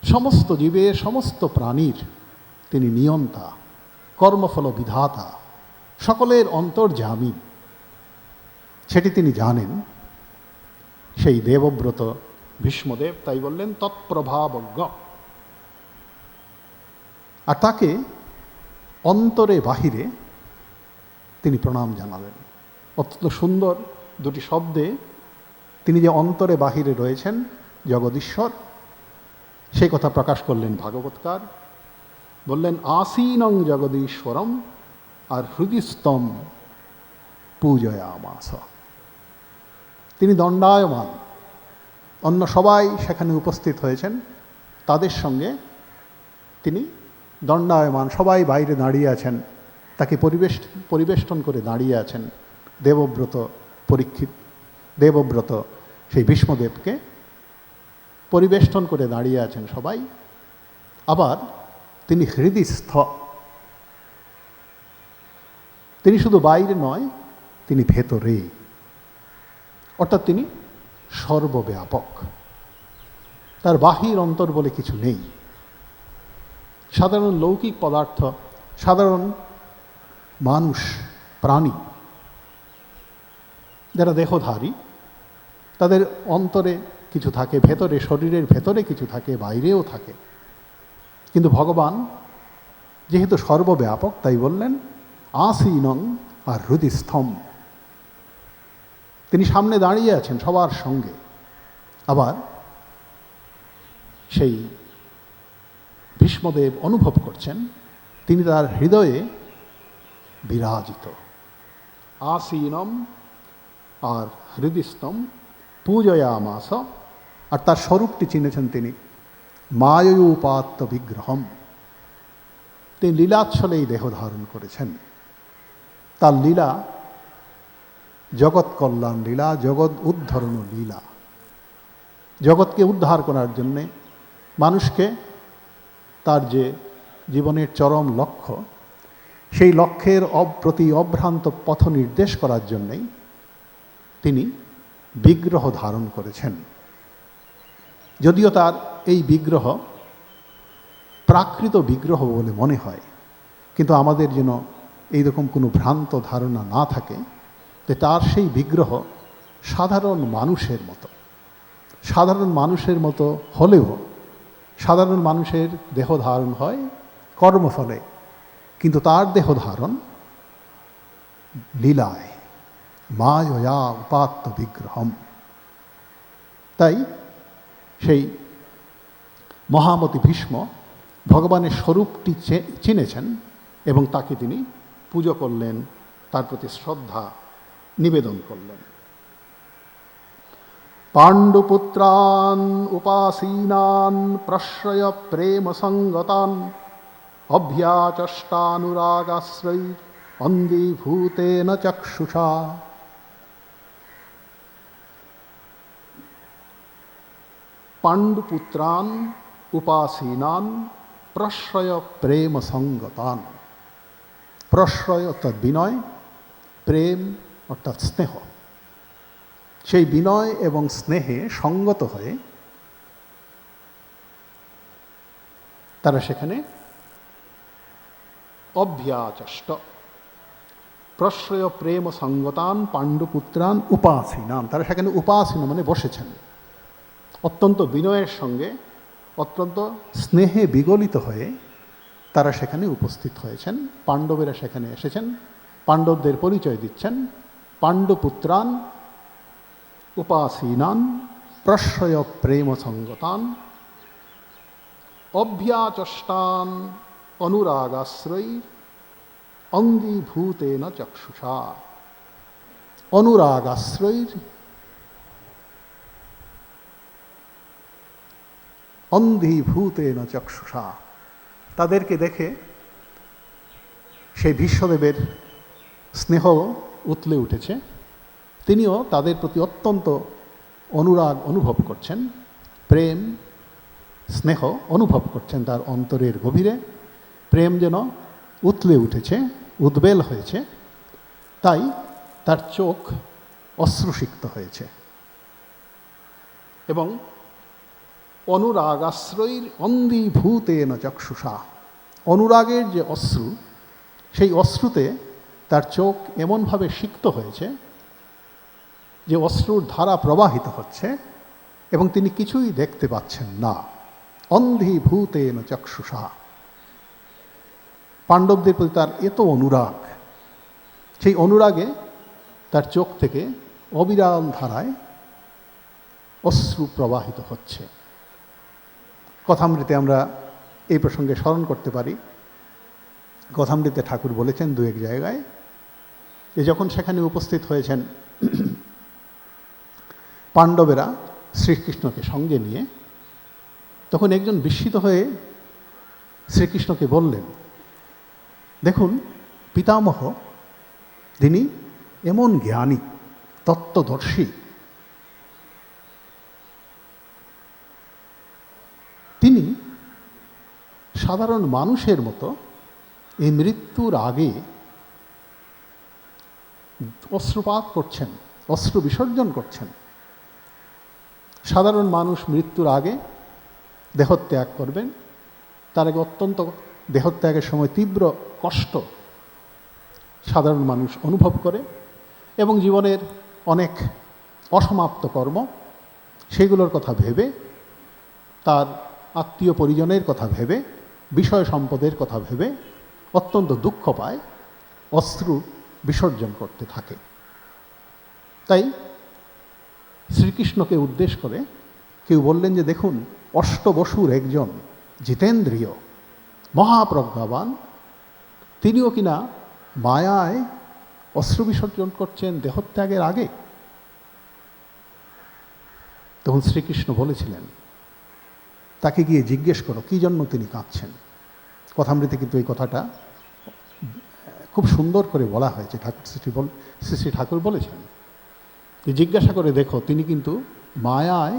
সমস্ত জীবের, সমস্ত প্রাণীর তিনি নিয়ন্তা, কর্মফল বিধাতা, সকলের অন্তর্যামী, সেটি তিনি জানেন। সেই দেবব্রত ভীষ্মদেব তাই বললেন তৎপ্রভাবজ্ঞ। আর তাকে অন্তরে বাহিরে তিনি প্রণাম জানালেন। অত্যন্ত সুন্দর দুটি শব্দে তিনি যে অন্তরে বাহিরে রয়েছেন জগদীশ্বর, সেই কথা প্রকাশ করলেন ভাগবতকার। বললেন আসীনং জগদীশ্বরম আর হৃদিস্তম পূজয়ামাস। তিনি দণ্ডায়মান, অন্য সবাই সেখানে উপস্থিত হয়েছেন, তাদের সঙ্গে তিনি দণ্ডায়মান, সবাই বাইরে দাঁড়িয়ে আছেন, তাকে পরিবেষ্টন করে দাঁড়িয়ে আছেন। দেবব্রত সেই ভীষ্মদেবকে পরিবেষ্টন করে দাঁড়িয়ে আছেন সবাই। আবার তিনি হৃদিস্থ, তিনি শুধু বাইরে নয়, তিনি ভেতরে, অর্থাৎ তিনি সর্বব্যাপক, তার বাহির অন্তর বলে কিছু নেই। সাধারণ লৌকিক পদার্থ, সাধারণ মানুষ, প্রাণী যারা দেহধারী, তাদের অন্তরে কিছু থাকে, ভেতরে, শরীরের ভেতরে কিছু থাকে, বাইরেও থাকে। কিন্তু ভগবান যেহেতু সর্বব্যাপক, তাই বললেন আসীনং আর হৃদিস্থম। তিনি সামনে দাঁড়িয়ে আছেন সবার সঙ্গে। আবার সেই ভীষ্মদেব অনুভব করছেন, তিনি তার হৃদয়ে বিরাজিত। আসীনম আর হৃদিস্থম পূজয়ামাস, আর তার স্বরূপটি চিনেছেন তিনি মায়ূপাত্ত বিগ্রহম। তিনি লীলাচ্ছলেই দেহ ধারণ করেছেন। তার লীলা জগৎ কল্যাণ লীলা, জগৎ উদ্ধরণ লীলা। জগৎকে উদ্ধার করার জন্যে, মানুষকে তার যে জীবনের চরম লক্ষ্য, সেই লক্ষ্যের প্রতি অভ্রান্ত পথ নির্দেশ করার জন্যেই তিনি বিগ্রহ ধারণ করেছেন। যদিও তার এই বিগ্রহ প্রাকৃত বিগ্রহ বলে মনে হয়, কিন্তু আমাদের যেন এইরকম কোনো ভ্রান্ত ধারণা না থাকে যে তার সেই বিগ্রহ সাধারণ মানুষের মতো। সাধারণ মানুষের মতো হলেও সাধারণ মানুষের দেহ ধারণ হয় কর্মফলে, কিন্তু তার দেহ ধারণ লীলায়, মায়য়া উপাত্ত বিগ্রহম। তাই সেই মহামতি ভীষ্ম ভগবানের স্বরূপটি চিনেছেন এবং তাকে তিনি পুজো করলেন, তার প্রতি শ্রদ্ধা নিবেদন করলেন। পাণ্ডুপুত্রান উপাসীনান প্রশ্রয় প্রেম সঙ্গতান অভ্যাচষ্টানুরাগাশ্রৈ অন্ধীভূতেন চক্ষুষা। পাণ্ডুপুত্রান উপাসীনান প্রশ্রয় প্রেম সঙ্গতান। প্রশ্রয় অর্থাৎ বিনয়, প্রেম অর্থাৎ স্নেহ। সেই বিনয় এবং স্নেহে সঙ্গত হয়ে তারা সেখানে অভ্যাচষ্ট প্রশ্রয় প্রেম সঙ্গতান পাণ্ডুপুত্রান উপাসীনান। তারা সেখানে উপাসীন মানে বসেছেন, অত্যন্ত বিনয়ের সঙ্গে, অত্যন্ত স্নেহে বিগলিত হয়ে তারা সেখানে উপস্থিত হয়েছেন। পাণ্ডবেরা সেখানে এসেছেন, পাণ্ডবদের পরিচয় দিচ্ছেন। পাণ্ডুপুত্রান উপাসীনান প্রশ্রয় প্রেম সঙ্গতান অভ্যাচষ্টান অনুরাগাশ্রৈ অঙ্গীভূতেন চক্ষুষা। অনুরাগাশ্রৈ অন্ধীভূতেন চক্ষুষা। তাদেরকে দেখে সেই ভীষ্মদেবের স্নেহ উতলে উঠেছে। তিনিও তাদের প্রতি অত্যন্ত অনুরাগ অনুভব করছেন, প্রেম স্নেহ অনুভব করছেন তার অন্তরের গভীরে। প্রেম যেন উতলে উঠেছে, উদ্বেল হয়েছে, তাই তার চোখ অশ্রুসিক্ত হয়েছে। এবং অনুরাগাশ্রয়ীর অন্ধীভূতেন চক্ষুষা। অনুরাগের যে অশ্রু, সেই অশ্রুতে তার চোখ এমনভাবে সিক্ত হয়েছে যে অশ্রুর ধারা প্রবাহিত হচ্ছে এবং তিনি কিছুই দেখতে পাচ্ছেন না। অন্ধীভূতেন চক্ষুষা। পাণ্ডবদের প্রতি তার এত অনুরাগ, সেই অনুরাগে তার চোখ থেকে অবিরাম ধারায় অশ্রু প্রবাহিত হচ্ছে। কথামৃতে আমরা এই প্রসঙ্গে স্মরণ করতে পারি, কথামৃতে ঠাকুর বলেছেন দু এক জায়গায় যে যখন সেখানে উপস্থিত হয়েছেন পাণ্ডবেরা শ্রীকৃষ্ণকে সঙ্গে নিয়ে, তখন একজন বিস্মিত হয়ে শ্রীকৃষ্ণকে বললেন, দেখুন পিতামহ তিনি এমন জ্ঞানী, তত্ত্বদর্শী, তিনি সাধারণ মানুষের মতো এই মৃত্যুর আগে অশ্রুপাত করছেন, অশ্রু বিসর্জন করছেন। সাধারণ মানুষ মৃত্যুর আগে দেহত্যাগ করবেন, তার আগে অত্যন্ত দেহত্যাগের সময় তীব্র কষ্ট সাধারণ মানুষ অনুভব করে এবং জীবনের অনেক অসমাপ্ত কর্ম, সেগুলোর কথা ভেবে, তার আত্মীয় পরিজনের কথা ভেবে, বিষয় সম্পদের কথা ভেবে অত্যন্ত দুঃখ পায়, অশ্রু বিসর্জন করতে থাকে। তাই শ্রীকৃষ্ণকে উদ্দেশ্য করে কেউ বললেন যে দেখুন অষ্টবসুর একজন জিতেন্দ্রিয় মহাপ্রজ্ঞাবান, তিনিও কিনা মায়ায় অশ্রু বিসর্জন করছেন দেহত্যাগের আগে। তখন শ্রীকৃষ্ণ বলেছিলেন, তাকে গিয়ে জিজ্ঞেস করো কী জন্য তিনি কাঁদছেন। কথামৃতে কিন্তু এই কথাটা খুব সুন্দর করে বলা হয়েছে। শ্রী শ্রী ঠাকুর বলেছেন যে জিজ্ঞাসা করে দেখো, তিনি কিন্তু মায়ায়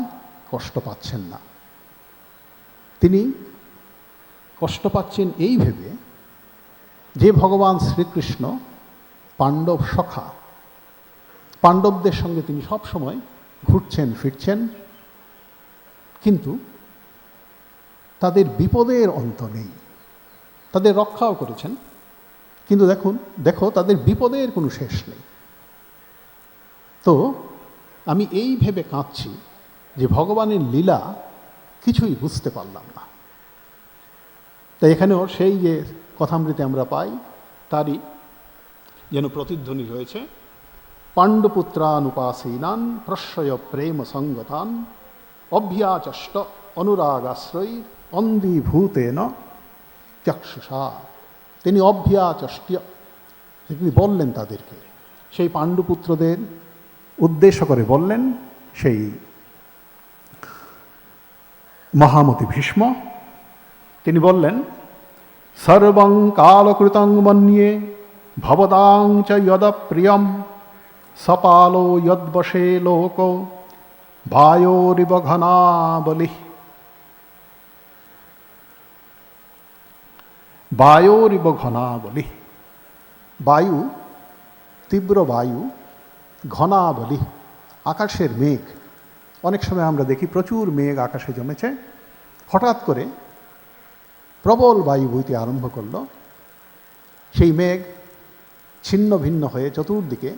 কষ্ট পাচ্ছেন না। তিনি কষ্ট পাচ্ছেন এই ভেবে যে ভগবান শ্রীকৃষ্ণ পাণ্ডব সখা, পাণ্ডবদের সঙ্গে তিনি সব সময় ঘুরছেন ফিরছেন, কিন্তু তাদের বিপদের অন্ত নেই। তাদের রক্ষাও করেছেন, কিন্তু দেখো তাদের বিপদের কোনো শেষ নেই। তো আমি এই ভেবে কাঁদছি যে ভগবানের লীলা কিছুই বুঝতে পারলাম না। তাই এখানেও সেই যে কথামৃতে আমরা পাই তারই যেন প্রতিধ্বনি রয়েছে। পাণ্ডুপুত্রানুপাসীনান প্রশ্রয় প্রেম সঙ্গতান অভ্যাচষ্ট অনুরাগাশ্রয়ী অন্ধীভূতেন চক্ষুষা। তিনি অভ্যাচষ্ট, তিনি বললেন তাদেরকে, সেই পাণ্ডুপুত্রদের উদ্দেশ্য করে বললেন, সেই মহামতি ভীষ্ম, তিনি বললেন, সর্বং কালকৃতং মন্যে ভবতাং চ যদপ্রিয়ম সপালো যদ্বশে লোক বায়োরিব ঘনাবলি। বায়োরিব ঘনাবলি, বায়ু, তীব্র বায়ু, ঘনাবলি, আকাশের মেঘ। অনেক সময় আমরা দেখি প্রচুর মেঘ আকাশে জমেছে, হঠাৎ করে প্রবল বায়ু বইতে আরম্ভ করল, সেই মেঘ ছিন্ন ভিন্ন হয়ে চতুর্দিকে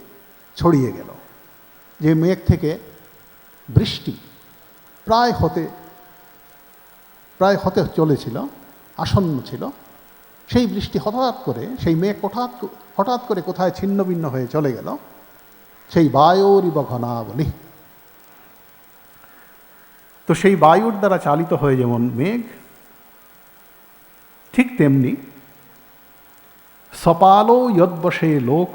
ছড়িয়ে গেল। যে মেঘ থেকে বৃষ্টি প্রায় হতে চলেছিল, আসন্ন ছিল, সেই বৃষ্টি হঠাৎ করে, সেই মেঘ হঠাৎ করে কোথায় ছিন্ন ভিন্ন হয়ে চলে গেল, সেই বায়োরিব ঘনাবলি। তো সেই বায়ুর দ্বারা চালিত হয়ে যেমন মেঘ, ঠিক তেমনি সপালো যদ্বশে লোক,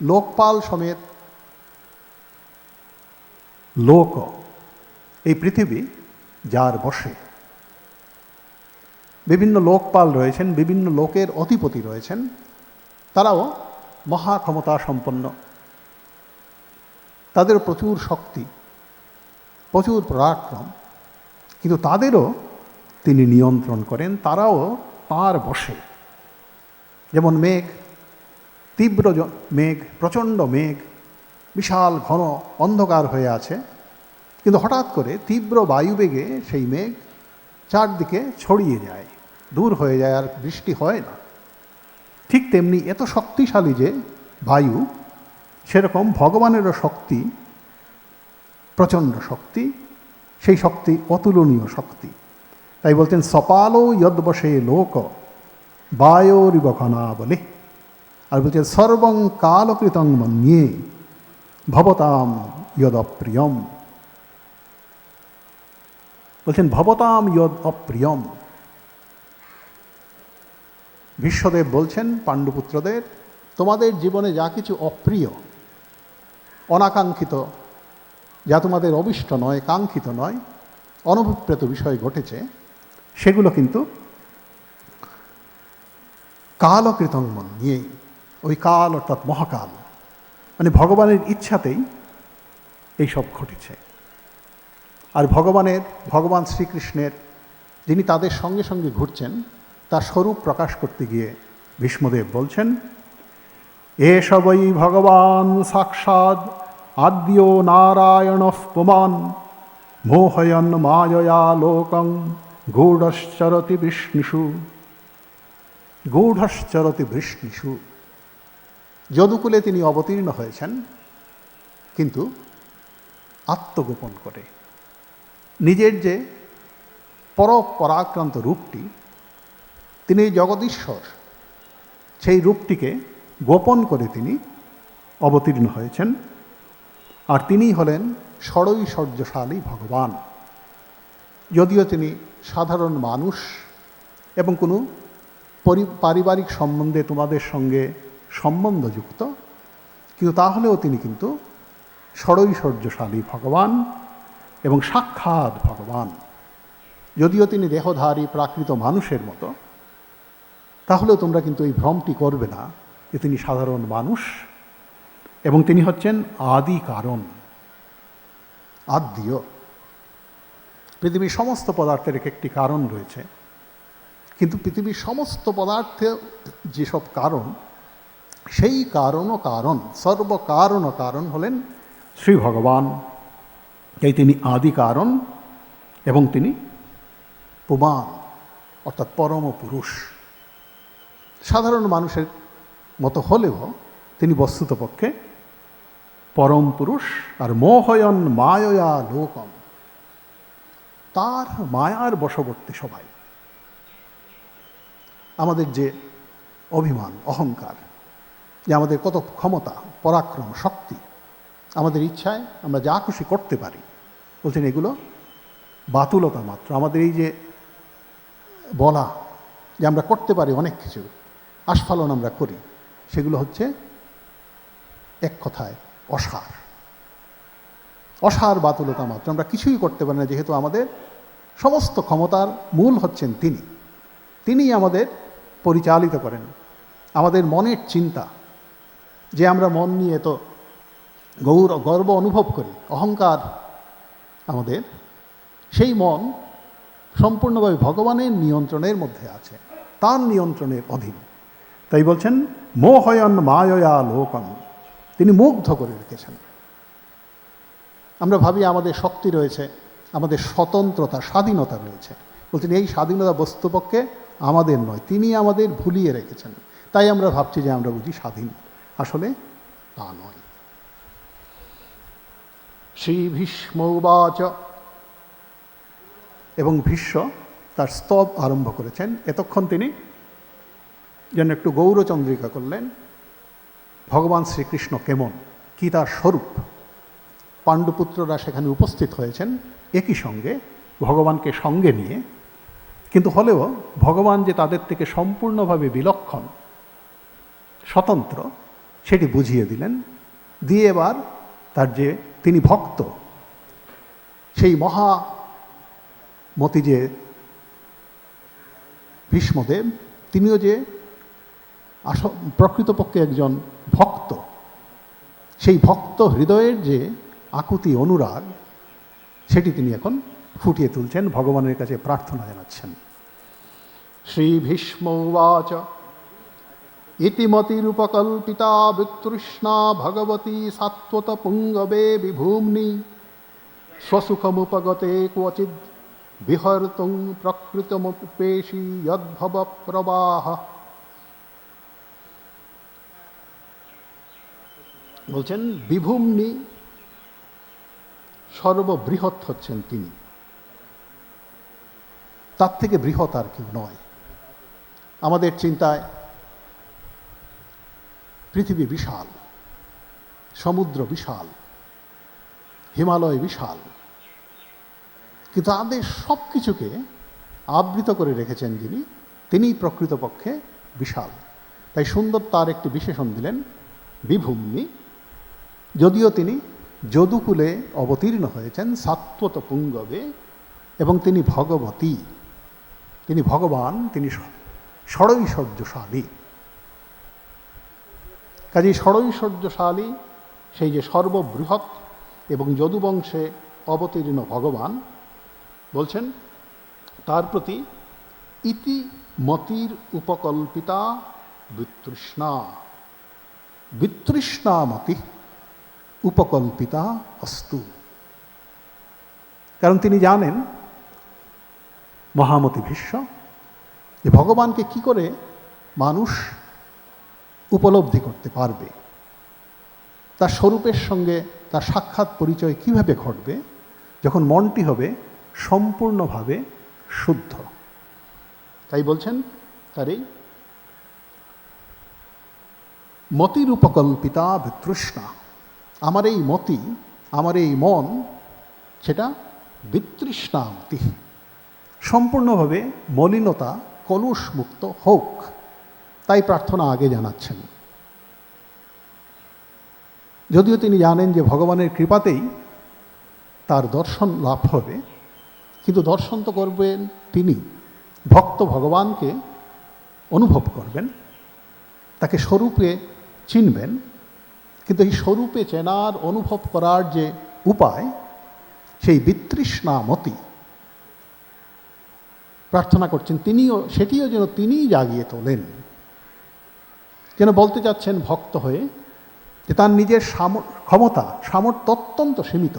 লোকপাল সমেত লোক, এই পৃথিবী যার বশে। বিভিন্ন লোকপাল রয়েছেন, বিভিন্ন লোকের অধিপতি রয়েছেন, তারাও মহাক্ষমতা সম্পন্ন, তাদেরও প্রচুর শক্তি, প্রচুর পরাক্রম, কিন্তু তাদেরও তিনি নিয়ন্ত্রণ করেন, তারাও তাঁর বশে। যেমন মেঘ, তীব্র মেঘ, প্রচণ্ড মেঘ, বিশাল ঘন অন্ধকার হয়ে আছে, কিন্তু হঠাৎ করে তীব্র বায়ুবেগে সেই মেঘ চারদিকে ছড়িয়ে যায়, দূর হয়ে যায়, আর বৃষ্টি হয় না। ঠিক তেমনি এত শক্তিশালী যে বায়ু, সেরকম ভগবানেরও শক্তি প্রচণ্ড শক্তি, সেই শক্তি অতুলনীয় শক্তি। তাই বলতেন সপালো যদ্বশে লোক বায়োরিব ঘনাবলি। আর বলছেন সর্বং কালকৃতং মন্যে ভবতাম যদ অপ্রিয়ম। বলছেন ভবতাম যদ অপ্রিয়ম। ভীষ্মদেব বলছেন পাণ্ডুপুত্রদের, তোমাদের জীবনে যা কিছু অপ্রিয়, অনাকাঙ্ক্ষিত, যা তোমাদের অভিষ্ট নয়, কাঙ্ক্ষিত নয়, অনভিপ্রেত বিষয় ঘটেছে, সেগুলো কিন্তু কালকৃতং মন্যে, ওই কাল অর্থাৎ মহাকাল, মানে ভগবানের ইচ্ছাতেই এইসব ঘটেছে। আর ভগবান শ্রীকৃষ্ণের, যিনি তাদের সঙ্গে সঙ্গে ঘুরছেন, তার স্বরূপ প্রকাশ করতে গিয়ে ভীষ্মদেব বলছেন, এষ বৈ ভগবান সাক্ষাৎ আদ্য নারায়ণঃ পুমাन् মোহয়ন মায়য়া লোকং গূঢ়শ্চরতি বৃষ্ণিষু। গূঢ়শ্চরতি বৃষ্ণিষু, যদুকুলে তিনি অবতীর্ণ হয়েছেন, কিন্তু আত্মগোপন করে। নিজের যে পরাক্রান্ত রূপটি, তিনি জগদীশ্বর, সেই রূপটিকে গোপন করে তিনি অবতীর্ণ হয়েছেন। আর তিনি হলেন ষড়ৈশ্বর্যশালী ভগবান। যদিও তিনি সাধারণ মানুষ, এবং কোনো পারিবারিক সম্বন্ধে তোমাদের সঙ্গে সম্বন্ধযুক্ত, কিন্তু তাহলেও তিনি কিন্তু ষড়ৈশ্বর্যশালী ভগবান এবং সাক্ষাৎ ভগবান। যদিও তিনি দেহধারী প্রাকৃত মানুষের মতো, তাহলেও তোমরা কিন্তু এই ভ্রমটি করবে না যে তিনি সাধারণ মানুষ এবং তিনি হচ্ছেন আদি কারণ, আদ্য। পৃথিবীর সমস্ত পদার্থের একটি কারণ রয়েছে, কিন্তু পৃথিবীর সমস্ত পদার্থে যেসব কারণ, সেই কারণও কারণ, সর্বকারণও কারণ হলেন শ্রী ভগবান। তাই তিনি আদি কারণ এবং তিনি পুমান, অর্থাৎ পরম পুরুষ। সাধারণ মানুষের মতো হলেও তিনি বস্তুতপক্ষে পরম পুরুষ। আর মোহয়ন মায়য়া লোকম, তার মায়ার বশবর্তী সবাই। আমাদের যে অভিমান, অহংকার, যে আমাদের কত ক্ষমতা, পরাক্রম, শক্তি, আমাদের ইচ্ছায় আমরা যা খুশি করতে পারি, বলছেন এগুলো বাতুলতা মাত্র। আমাদের এই যে বলা যে আমরা করতে পারি অনেক কিছু, আস্ফালন আমরা করি, সেগুলো হচ্ছে এক কথায় অসার, অসার বাতুলতা মাত্র। আমরা কিছুই করতে পারি না, যেহেতু আমাদের সমস্ত ক্ষমতার মূল হচ্ছেন তিনি। তিনিই আমাদের পরিচালিত করেন। আমাদের মনের চিন্তা, যে আমরা মন নিয়ে তো গর্ব অনুভব করি, অহংকার আমাদের, সেই মন সম্পূর্ণভাবে ভগবানের নিয়ন্ত্রণের মধ্যে আছে, তার নিয়ন্ত্রণের অধীন। তাই বলছেন মোহয়ন মায়য়া লোকম, তিনি মুগ্ধ করে রেখেছেন। আমরা ভাবি আমাদের শক্তি রয়েছে, আমাদের স্বতন্ত্রতা, স্বাধীনতা রয়েছে। বলছেন এই স্বাধীনতা বস্তুপক্ষে আমাদের নয়, তিনি আমাদের ভুলিয়ে রেখেছেন। তাই আমরা ভাবছি যে আমরা বুঝি স্বাধীন, আসলে তা নয়। শ্রী ভীষ্ম উবাচ, এবং ভীষ্ম তার স্তব আরম্ভ করেছেন। এতক্ষণ তিনি যেন একটু গৌরচন্দ্রিকা করলেন, ভগবান শ্রীকৃষ্ণ কেমন, কি তার স্বরূপ। পাণ্ডুপুত্ররা সেখানে উপস্থিত হয়েছেন একই সঙ্গে, ভগবানকে সঙ্গে নিয়ে, কিন্তু হলেও ভগবান যে তাদের থেকে সম্পূর্ণভাবে বিলক্ষণ, স্বতন্ত্র, সেটি বুঝিয়ে দিলেন। দিয়ে এবার তার যে তিনি ভক্ত, সেই মহামতি যে ভীষ্মদেব, তিনিও যে প্রকৃতপক্ষে একজন ভক্ত, সেই ভক্ত হৃদয়ের যে আকুতি, অনুরাগ, সেটি তিনি এখন ফুটিয়ে তুলছেন, ভগবানের কাছে প্রার্থনা জানাচ্ছেন। শ্রী ভীষ্ম উবাচ, ইতিমতিরূপকল্পিতা বিতৃষ্ণা ভগবতী সাত্বত পুঙ্গবে বিভূম্নি স্বসুখমুপগতে ক্বচিদ বিহর্তুং প্রকৃতমুপেশি যদ্ভব প্রবাহ। বলছেন বিভূম্নি, সর্ববৃহৎ হচ্ছেন তিনি, তার থেকে বৃহৎ আর কেউ নয়। আমাদের চিন্তায় পৃথিবী বিশাল, সমুদ্র বিশাল, হিমালয় বিশাল, কিন্তু তাদের সব কিছুকে আবৃত করে রেখেছেন যিনি, তিনিই প্রকৃতপক্ষে বিশাল। তাই সুন্দর তার একটি বিশেষণ দিলেন বিভূম্নি। যদিও তিনি যদুকুলে অবতীর্ণ হয়েছেন সাত্বত পুঙ্গবে, এবং তিনি ভগবতী, তিনি ভগবান, তিনি ষড়ৈশ্বর্যশালী। কাজেই ষড়ৈশ্বর্যশালী সেই যে সর্ববৃহৎ এবং যদুবংশে অবতীর্ণ ভগবান, বলছেন তার প্রতি ইতি মতির উপকল্পিতা বিতৃষ্ণা, বিতৃষ্ণা মতি উপকল্পিতা অস্তু। কারণ তিনি জানেন, মহামতি ভীষ্ম, যে ভগবানকে কি করে মানুষ উপলব্ধি করতে পারবে, তার স্বরূপের সঙ্গে তার সাক্ষাৎ পরিচয় কিভাবে ঘটবে, যখন মনটি হবে সম্পূর্ণভাবে শুদ্ধ। তাই বলছেন তার এই মতির উপকল্পিতা বিতৃষ্ণা, আমার এই মতি, আমার এই মন, সেটা বিতৃষ্ণামতি, সম্পূর্ণভাবে মলিনতা কলুষ মুক্ত হোক, তাই প্রার্থনা আগে জানাচ্ছেন। যদিও তিনি জানেন যে ভগবানের কৃপাতেই তার দর্শন লাভ হবে, কিন্তু দর্শন তো করবেন তিনি, ভক্ত ভগবানকে অনুভব করবেন, তাকে স্বরূপে চিনবেন, কিন্তু এই স্বরূপে চেনার অনুভব করার যে উপায়, সেই বিতৃষ্ণামতি প্রার্থনা করছেন সেটিও যেন তিনিই জাগিয়ে তোলেন। যেন বলতে চাচ্ছেন ভক্ত হয়ে যে তার নিজের সামর্থ্য অত্যন্ত সীমিত,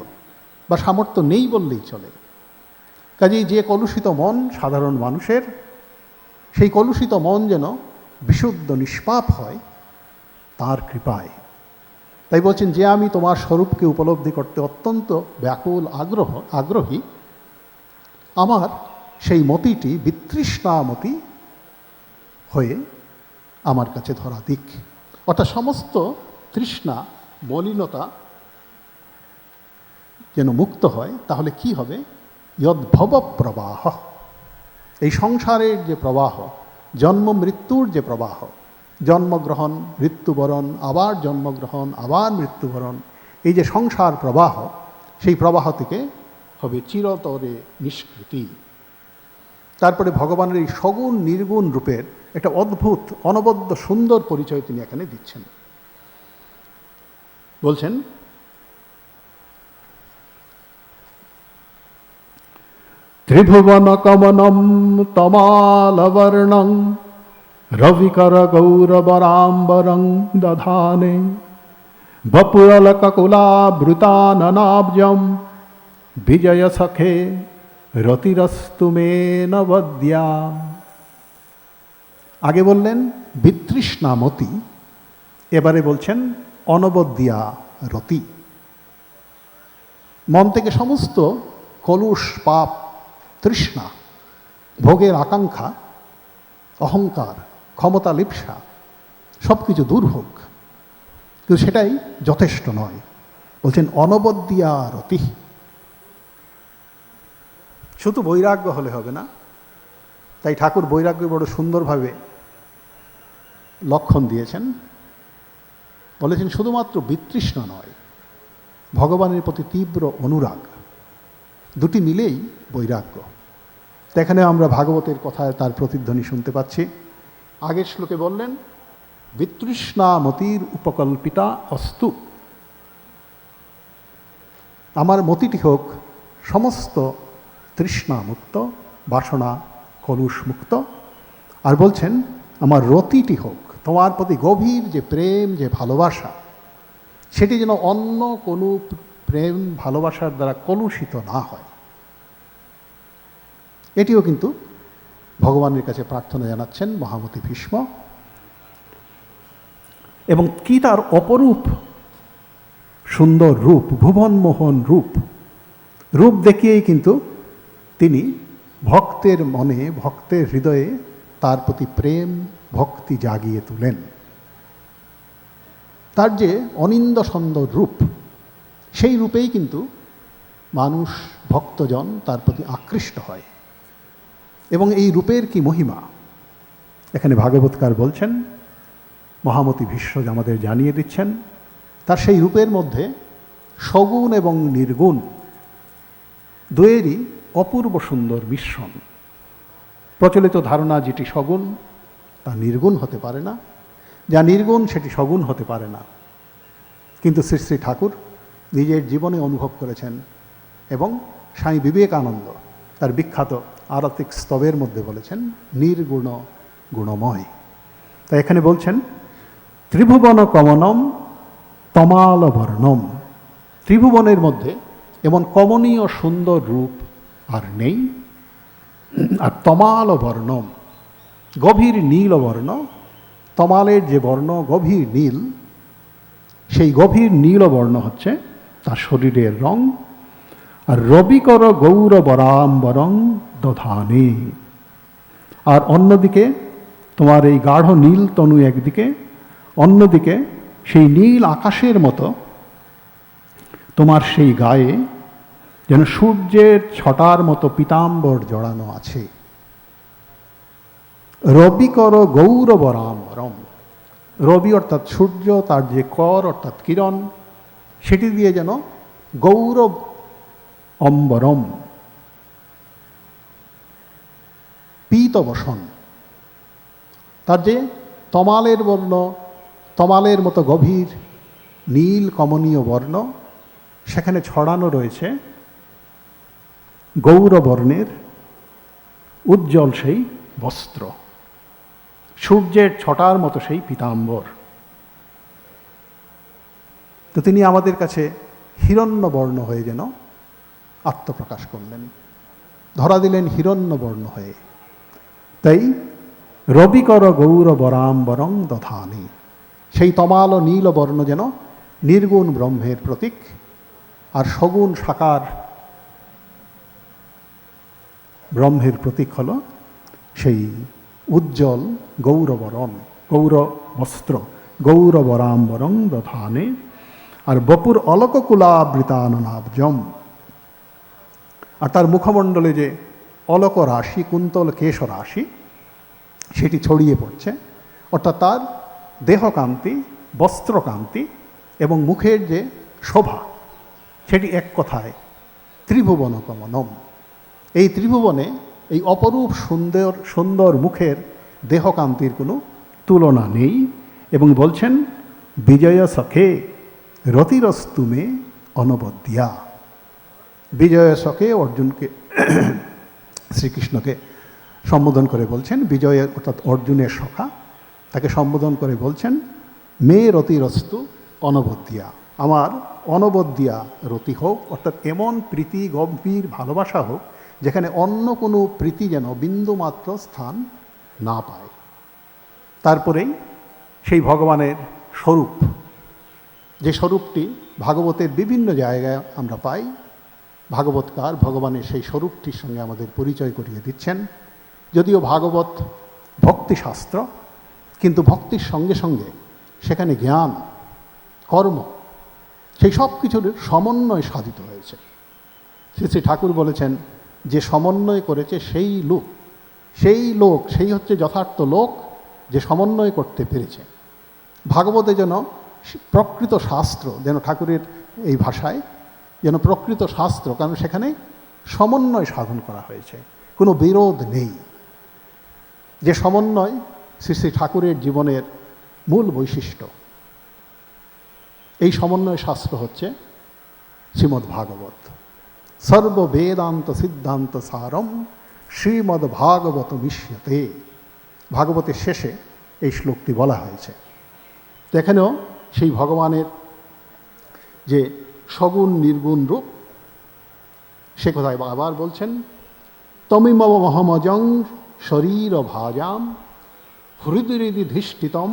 বা সামর্থ্য নেই বললেই চলে। কাজেই যে কলুষিত মন সাধারণ মানুষের, সেই কলুষিত মন যেন বিশুদ্ধ নিষ্পাপ হয় তার কৃপায়। তাই বলছেন যে আমি তোমার স্বরূপকে উপলব্ধি করতে অত্যন্ত ব্যাকুল আগ্রহী, আমার সেই মতিটি বিতৃষ্ণামতি হয়ে আমার কাছে ধরা দিক। অর্থাৎ সমস্ত তৃষ্ণা মলিনতা যেন মুক্ত হয়। তাহলে কি হবে? যদ্ভব প্রবাহ, এই সংসারের যে প্রবাহ, জন্ম মৃত্যুর যে প্রবাহ, জন্মগ্রহণ মৃত্যুবরণ, আবার জন্মগ্রহণ আবার মৃত্যুবরণ, এই যে সংসার প্রবাহ, সেই প্রবাহ থেকে হবে চিরতরে নিষ্কৃতি। তারপরে ভগবানের এই সগুণ নির্গুণ রূপের একটা অদ্ভুত অনবদ্য সুন্দর পরিচয় তিনি এখানে দিচ্ছেন। বলছেন, ত্রিভুবন কমনম তমালবর্ণং রবিকর গৌরবরাম্বরং দধানে বপুরলককুলাবৃতাননাব্জম বিজয় সখে রতিরস্তু মে নবদ্যা। আগে বললেন বিতৃষ্ণামতি, এবারে বলছেন অনবদ্যা রতি। মন থেকে সমস্ত কলুষ, পাপ, তৃষ্ণা, ভোগের আকাঙ্ক্ষা, অহংকার, ক্ষমতা লিপ্সা সব কিছু দূর হোক, কিন্তু সেটাই যথেষ্ট নয়। বলছেন অনবদ্যা রতি। শুধু বৈরাগ্য হলে হবে না। তাই ঠাকুর বৈরাগ্য বড় সুন্দরভাবে লক্ষণ দিয়েছেন। বলেছেন শুধুমাত্র বিতৃষ্ণা নয়, ভগবানের প্রতি তীব্র অনুরাগ, দুটি মিলেই বৈরাগ্য। তো এখানে আমরা ভাগবতের কথায় তার প্রতিধ্বনি শুনতে পাচ্ছি। আগের শ্লোকে বললেন বিতৃষ্ণামতির উপকল্পিতা অস্তু, আমার মতিটি হোক সমস্ত তৃষ্ণামুক্ত, বাসনা কলুষ মুক্ত। আর বলছেন আমার রতিটি হোক, তোমার প্রতি গভীর যে প্রেম, যে ভালোবাসা, সেটি যেন অন্য কোনো প্রেম ভালোবাসার দ্বারা কলুষিত না হয়। এটিও কিন্তু ভগবানের কাছে প্রার্থনা জানাচ্ছেন মহামতি ভীষ্ম। এবং কি তার অপরূপ সুন্দর রূপ, ভুবনমোহন রূপ দেখিয়েই কিন্তু তিনি ভক্তের মনে, ভক্তের হৃদয়ে তার প্রতি প্রেম ভক্তি জাগিয়ে তোলেন। তার যে অনিন্দ সুন্দর রূপ, সেই রূপেই কিন্তু মানুষ, ভক্তজন তার প্রতি আকৃষ্ট হয়। এবং এই রূপের কি মহিমা এখানে ভাগবতকার বলছেন, মহামতি ভীষ্ম আমাদের জানিয়ে দিচ্ছেন। তার সেই রূপের মধ্যে সগুণ এবং নির্গুণ দুয়েরই অপূর্ব সুন্দর মিশ্রণ। প্রচলিত ধারণা যেটি সগুণ তা নির্গুণ হতে পারে না, যা নির্গুণ সেটি সগুণ হতে পারে না। কিন্তু শ্রী শ্রী ঠাকুর নিজের জীবনে অনুভব করেছেন, এবং স্বামী বিবেকানন্দ তার বিখ্যাত আরতিক স্তবের মধ্যে বলেছেন নির্গুণ গুণময়। তাই এখানে বলছেন ত্রিভুবন কমনম তমালবর্ণম, ত্রিভুবনের মধ্যে এমন কমনীয় সুন্দর রূপ আর নেই। আর তমাল বর্ণম, গভীর নীল বর্ণ, তমালের যে বর্ণ গভীর নীল, সেই গভীর নীল বর্ণ হচ্ছে তার শরীরের রং। আর রবিকর গৌরবরাম্বরং দধানে, আর অন্যদিকে তোমার এই গাঢ় নীল তনু একদিকে, অন্যদিকে সেই নীল আকাশের মতো তোমার সেই গায়ে যেন সূর্যের ছটার মতো পীতাম্বর জড়ানো আছে। রবিকর গৌরবরাম্বরম। রবি অর্থাৎ সূর্য, তার যে কর অর্থাৎ কিরণ, সেটি দিয়ে যেন গৌরব অম্বরম, পীতবসন, তার যে তমালের বর্ণ, তমালের মতো গভীর নীল কমনীয় বর্ণ, সেখানে ছড়ানো রয়েছে গৌরবর্ণের উজ্জ্বল সেই বস্ত্র, সূর্যের ছটার মতো সেই পীতাম্বর। তো তিনি আমাদের কাছে হিরণ্যবর্ণ হয়ে যেন আত্মপ্রকাশ করলেন, ধরা দিলেন হিরণ্যবর্ণ হয়ে। তাই রবিকর গৌরবরাম্বরং দধানি, সেই তমাল ও নীল বর্ণ যেন নির্গুণ ব্রহ্মের প্রতীক, আর সগুণ সাকার ব্রহ্মের প্রতীক হল সেই উজ্জ্বল গৌরবরণ, গৌরবস্ত্র, গৌরবরাম্বরং দধানে। আর বপুর অলককুলাবৃতাননাব্জম, আর তার মুখমণ্ডলে যে অলক রাশি, কুন্তল কেশ রাশি, সেটি ছড়িয়ে পড়ছে, অর্থাৎ তার দেহকান্তি, বস্ত্রকান্তি এবং মুখের যে শোভা, সেটি এক কথায় ত্রিভুবন কমনম। এই ত্রিভুবনে এই অপরূপ সুন্দর সুন্দর মুখের দেহকান্তির কোনো তুলনা নেই। এবং বলছেন বিজয় সখে রতিরস্তুমে অনবদ্যা। বিজয় সখে অর্জুনকে, শ্রীকৃষ্ণকে সম্বোধন করে বলছেন, বিজয়ের অর্থাৎ অর্জুনের সখা, তাকে সম্বোধন করে বলছেন মে রতিরস্তু অনবদ্যা, আমার অনবদ্যা রতি হোক, অর্থাৎ এমন প্রীতি গম্ভীর ভালোবাসা হোক যেখানে অন্য কোনো প্রীতি যেন বিন্দুমাত্র স্থান না পায়। তারপরেই সেই ভগবানের স্বরূপ, যে স্বরূপটি ভাগবতের বিভিন্ন জায়গায় আমরা পাই, ভাগবতকার ভগবানের সেই স্বরূপটির সঙ্গে আমাদের পরিচয় করিয়ে দিচ্ছেন। যদিও ভাগবত ভক্তিশাস্ত্র, কিন্তু ভক্তির সঙ্গে সঙ্গে সেখানে জ্ঞান, কর্ম, সেই সব কিছুর সমন্বয় সাধিত হয়েছে। শ্রী শ্রী ঠাকুর বলেছেন যে সমন্বয় করেছে সেই লোক, সেই হচ্ছে যথার্থ লোক, যে সমন্বয় করতে পেরেছে। ভাগবতে যেন প্রকৃত শাস্ত্র, যেন ঠাকুরের এই ভাষায় যেন প্রকৃত শাস্ত্র, কারণ সেখানে সমন্বয় সাধন করা হয়েছে, কোনো বিরোধ নেই। যে সমন্বয় শ্রী শ্রী ঠাকুরের জীবনের মূল বৈশিষ্ট্য, এই সমন্বয় শাস্ত্র হচ্ছে শ্রীমদ্ ভাগবত। সর্ববেদান্ত সিদ্ধান্ত সারম শ্রীমদ্ ভাগবত মিষ্যতে। ভাগবতের শেষে এই শ্লোকটি বলা হয়েছে। তো এখানেও সেই ভগবানের যে সগুণ নির্গুণ রূপ, সে কথায় আবার বলছেন তমিমব মহমজং শরীর ভাজাম হৃদিধিষ্ঠিতম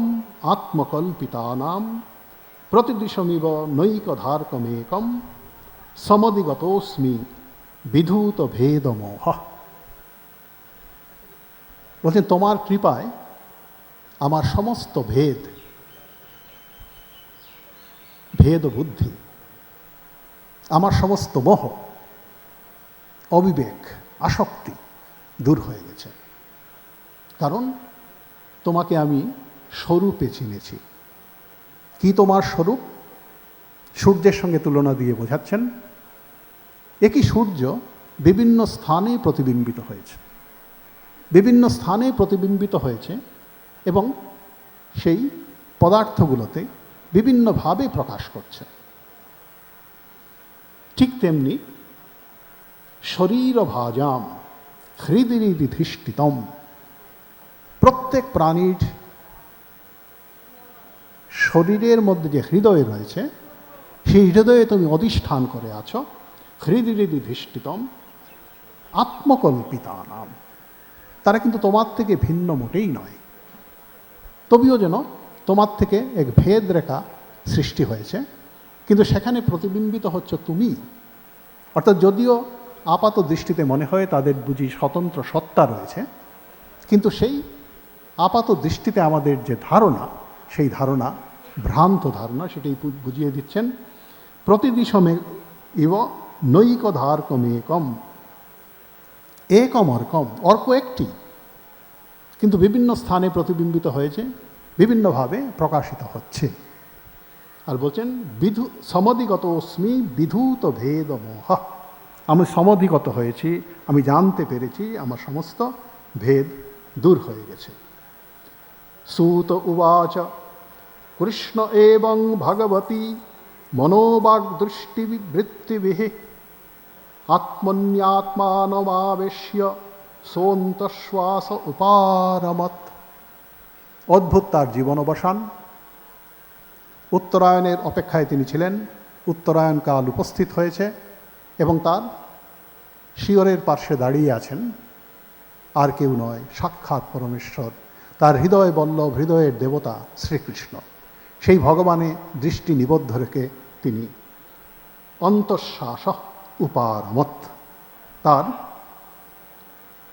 আত্মকল্পিতানাম প্রতিদিশমিব নৈকধার্কমেকম সমদিগতোস্মি বিধূত ভেদমোহ। বলছেন তোমার কৃপায় আমার সমস্ত ভেদ বুদ্ধি, আমার সমস্ত মোহ, অবিবেক, আসক্তি দূর হয়ে গেছে। কারণ তোমাকে আমি স্বরূপে চিনেছি। কি তোমার স্বরূপ? সূর্যের সঙ্গে তুলনা দিয়ে বোঝাচ্ছেন একই সূর্য বিভিন্ন স্থানে প্রতিবিম্বিত হয়েছে, বিভিন্ন স্থানে প্রতিবিম্বিত হয়েছে এবং সেই পদার্থগুলোতে বিভিন্নভাবে প্রকাশ করছে। ঠিক তেমনি শরীর ভাজাম হৃদিধিষ্ঠিতম, প্রত্যেক প্রাণীর শরীরের মধ্যে যে হৃদয় রয়েছে, সেই হৃদয়ে তুমি অধিষ্ঠান করে আছো। হৃদিধিষ্ঠিতম আত্মকল্পিতানাম, তারা কিন্তু তোমার থেকে ভিন্ন মোটেই নয়। তবেও যেন তোমার থেকে এক ভেদ রেখা সৃষ্টি হয়েছে, কিন্তু সেখানে প্রতিবিম্বিত হচ্ছে তুমি। অর্থাৎ যদিও আপাত দৃষ্টিতে মনে হয় তাদের বুঝি স্বতন্ত্র সত্তা রয়েছে, কিন্তু সেই আপাত দৃষ্টিতে আমাদের যে ধারণা, সেই ধারণা ভ্রান্ত ধারণা, সেটাই বুঝিয়ে দিচ্ছেন। প্রতিদিশমে ইব নৈকধার্কমেকম, একম অর্কম, অর্ক একটি, কিন্তু বিভিন্ন স্থানে প্রতিবিম্বিত হয়েছে, বিভিন্নভাবে প্রকাশিত হচ্ছে। আর বলছেন বিধু সমাধিগত অস্মি বিধূত ভেদ মোহ, আমি সমাধিগত হয়েছি, আমি জানতে পেরেছি আমার সমস্ত ভেদ দূর হয়ে গেছে। সূত উবাচ কৃষ্ণ এবং ভগবতী মনোবাগদৃষ্টিবৃত্তিবিহ আত্মন্যাত্মানমাবেশ্য সোন্তশ্বাস উপারমত। অদ্ভুত তার জীবন অবসান। উত্তরায়ণের অপেক্ষায় তিনি ছিলেন, উত্তরায়ণকাল উপস্থিত হয়েছে এবং তার শিয়রের পার্শ্বে দাঁড়িয়ে আছেন আর কেউ নয়, সাক্ষাৎ পরমেশ্বর, তার হৃদয় বল্লভ, হৃদয়ের দেবতা শ্রীকৃষ্ণ। সেই ভগবানে দৃষ্টি নিবদ্ধ রেখে তিনি অন্তঃশ্বাস উপারমত, তার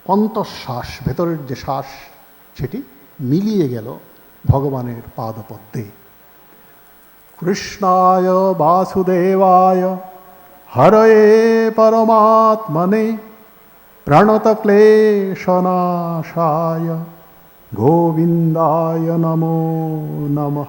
অন্তঃশ্বাস, ভেতরের যে শ্বাস, সেটি মিলিয়ে গেল ভগবানের পাদপদ্মে। কৃষ্ণায় বাসুদেবায় হরয়ে পরমাত্মনে প্রণতক্লেশনাশায় গোবিন্দায় নমো নমঃ।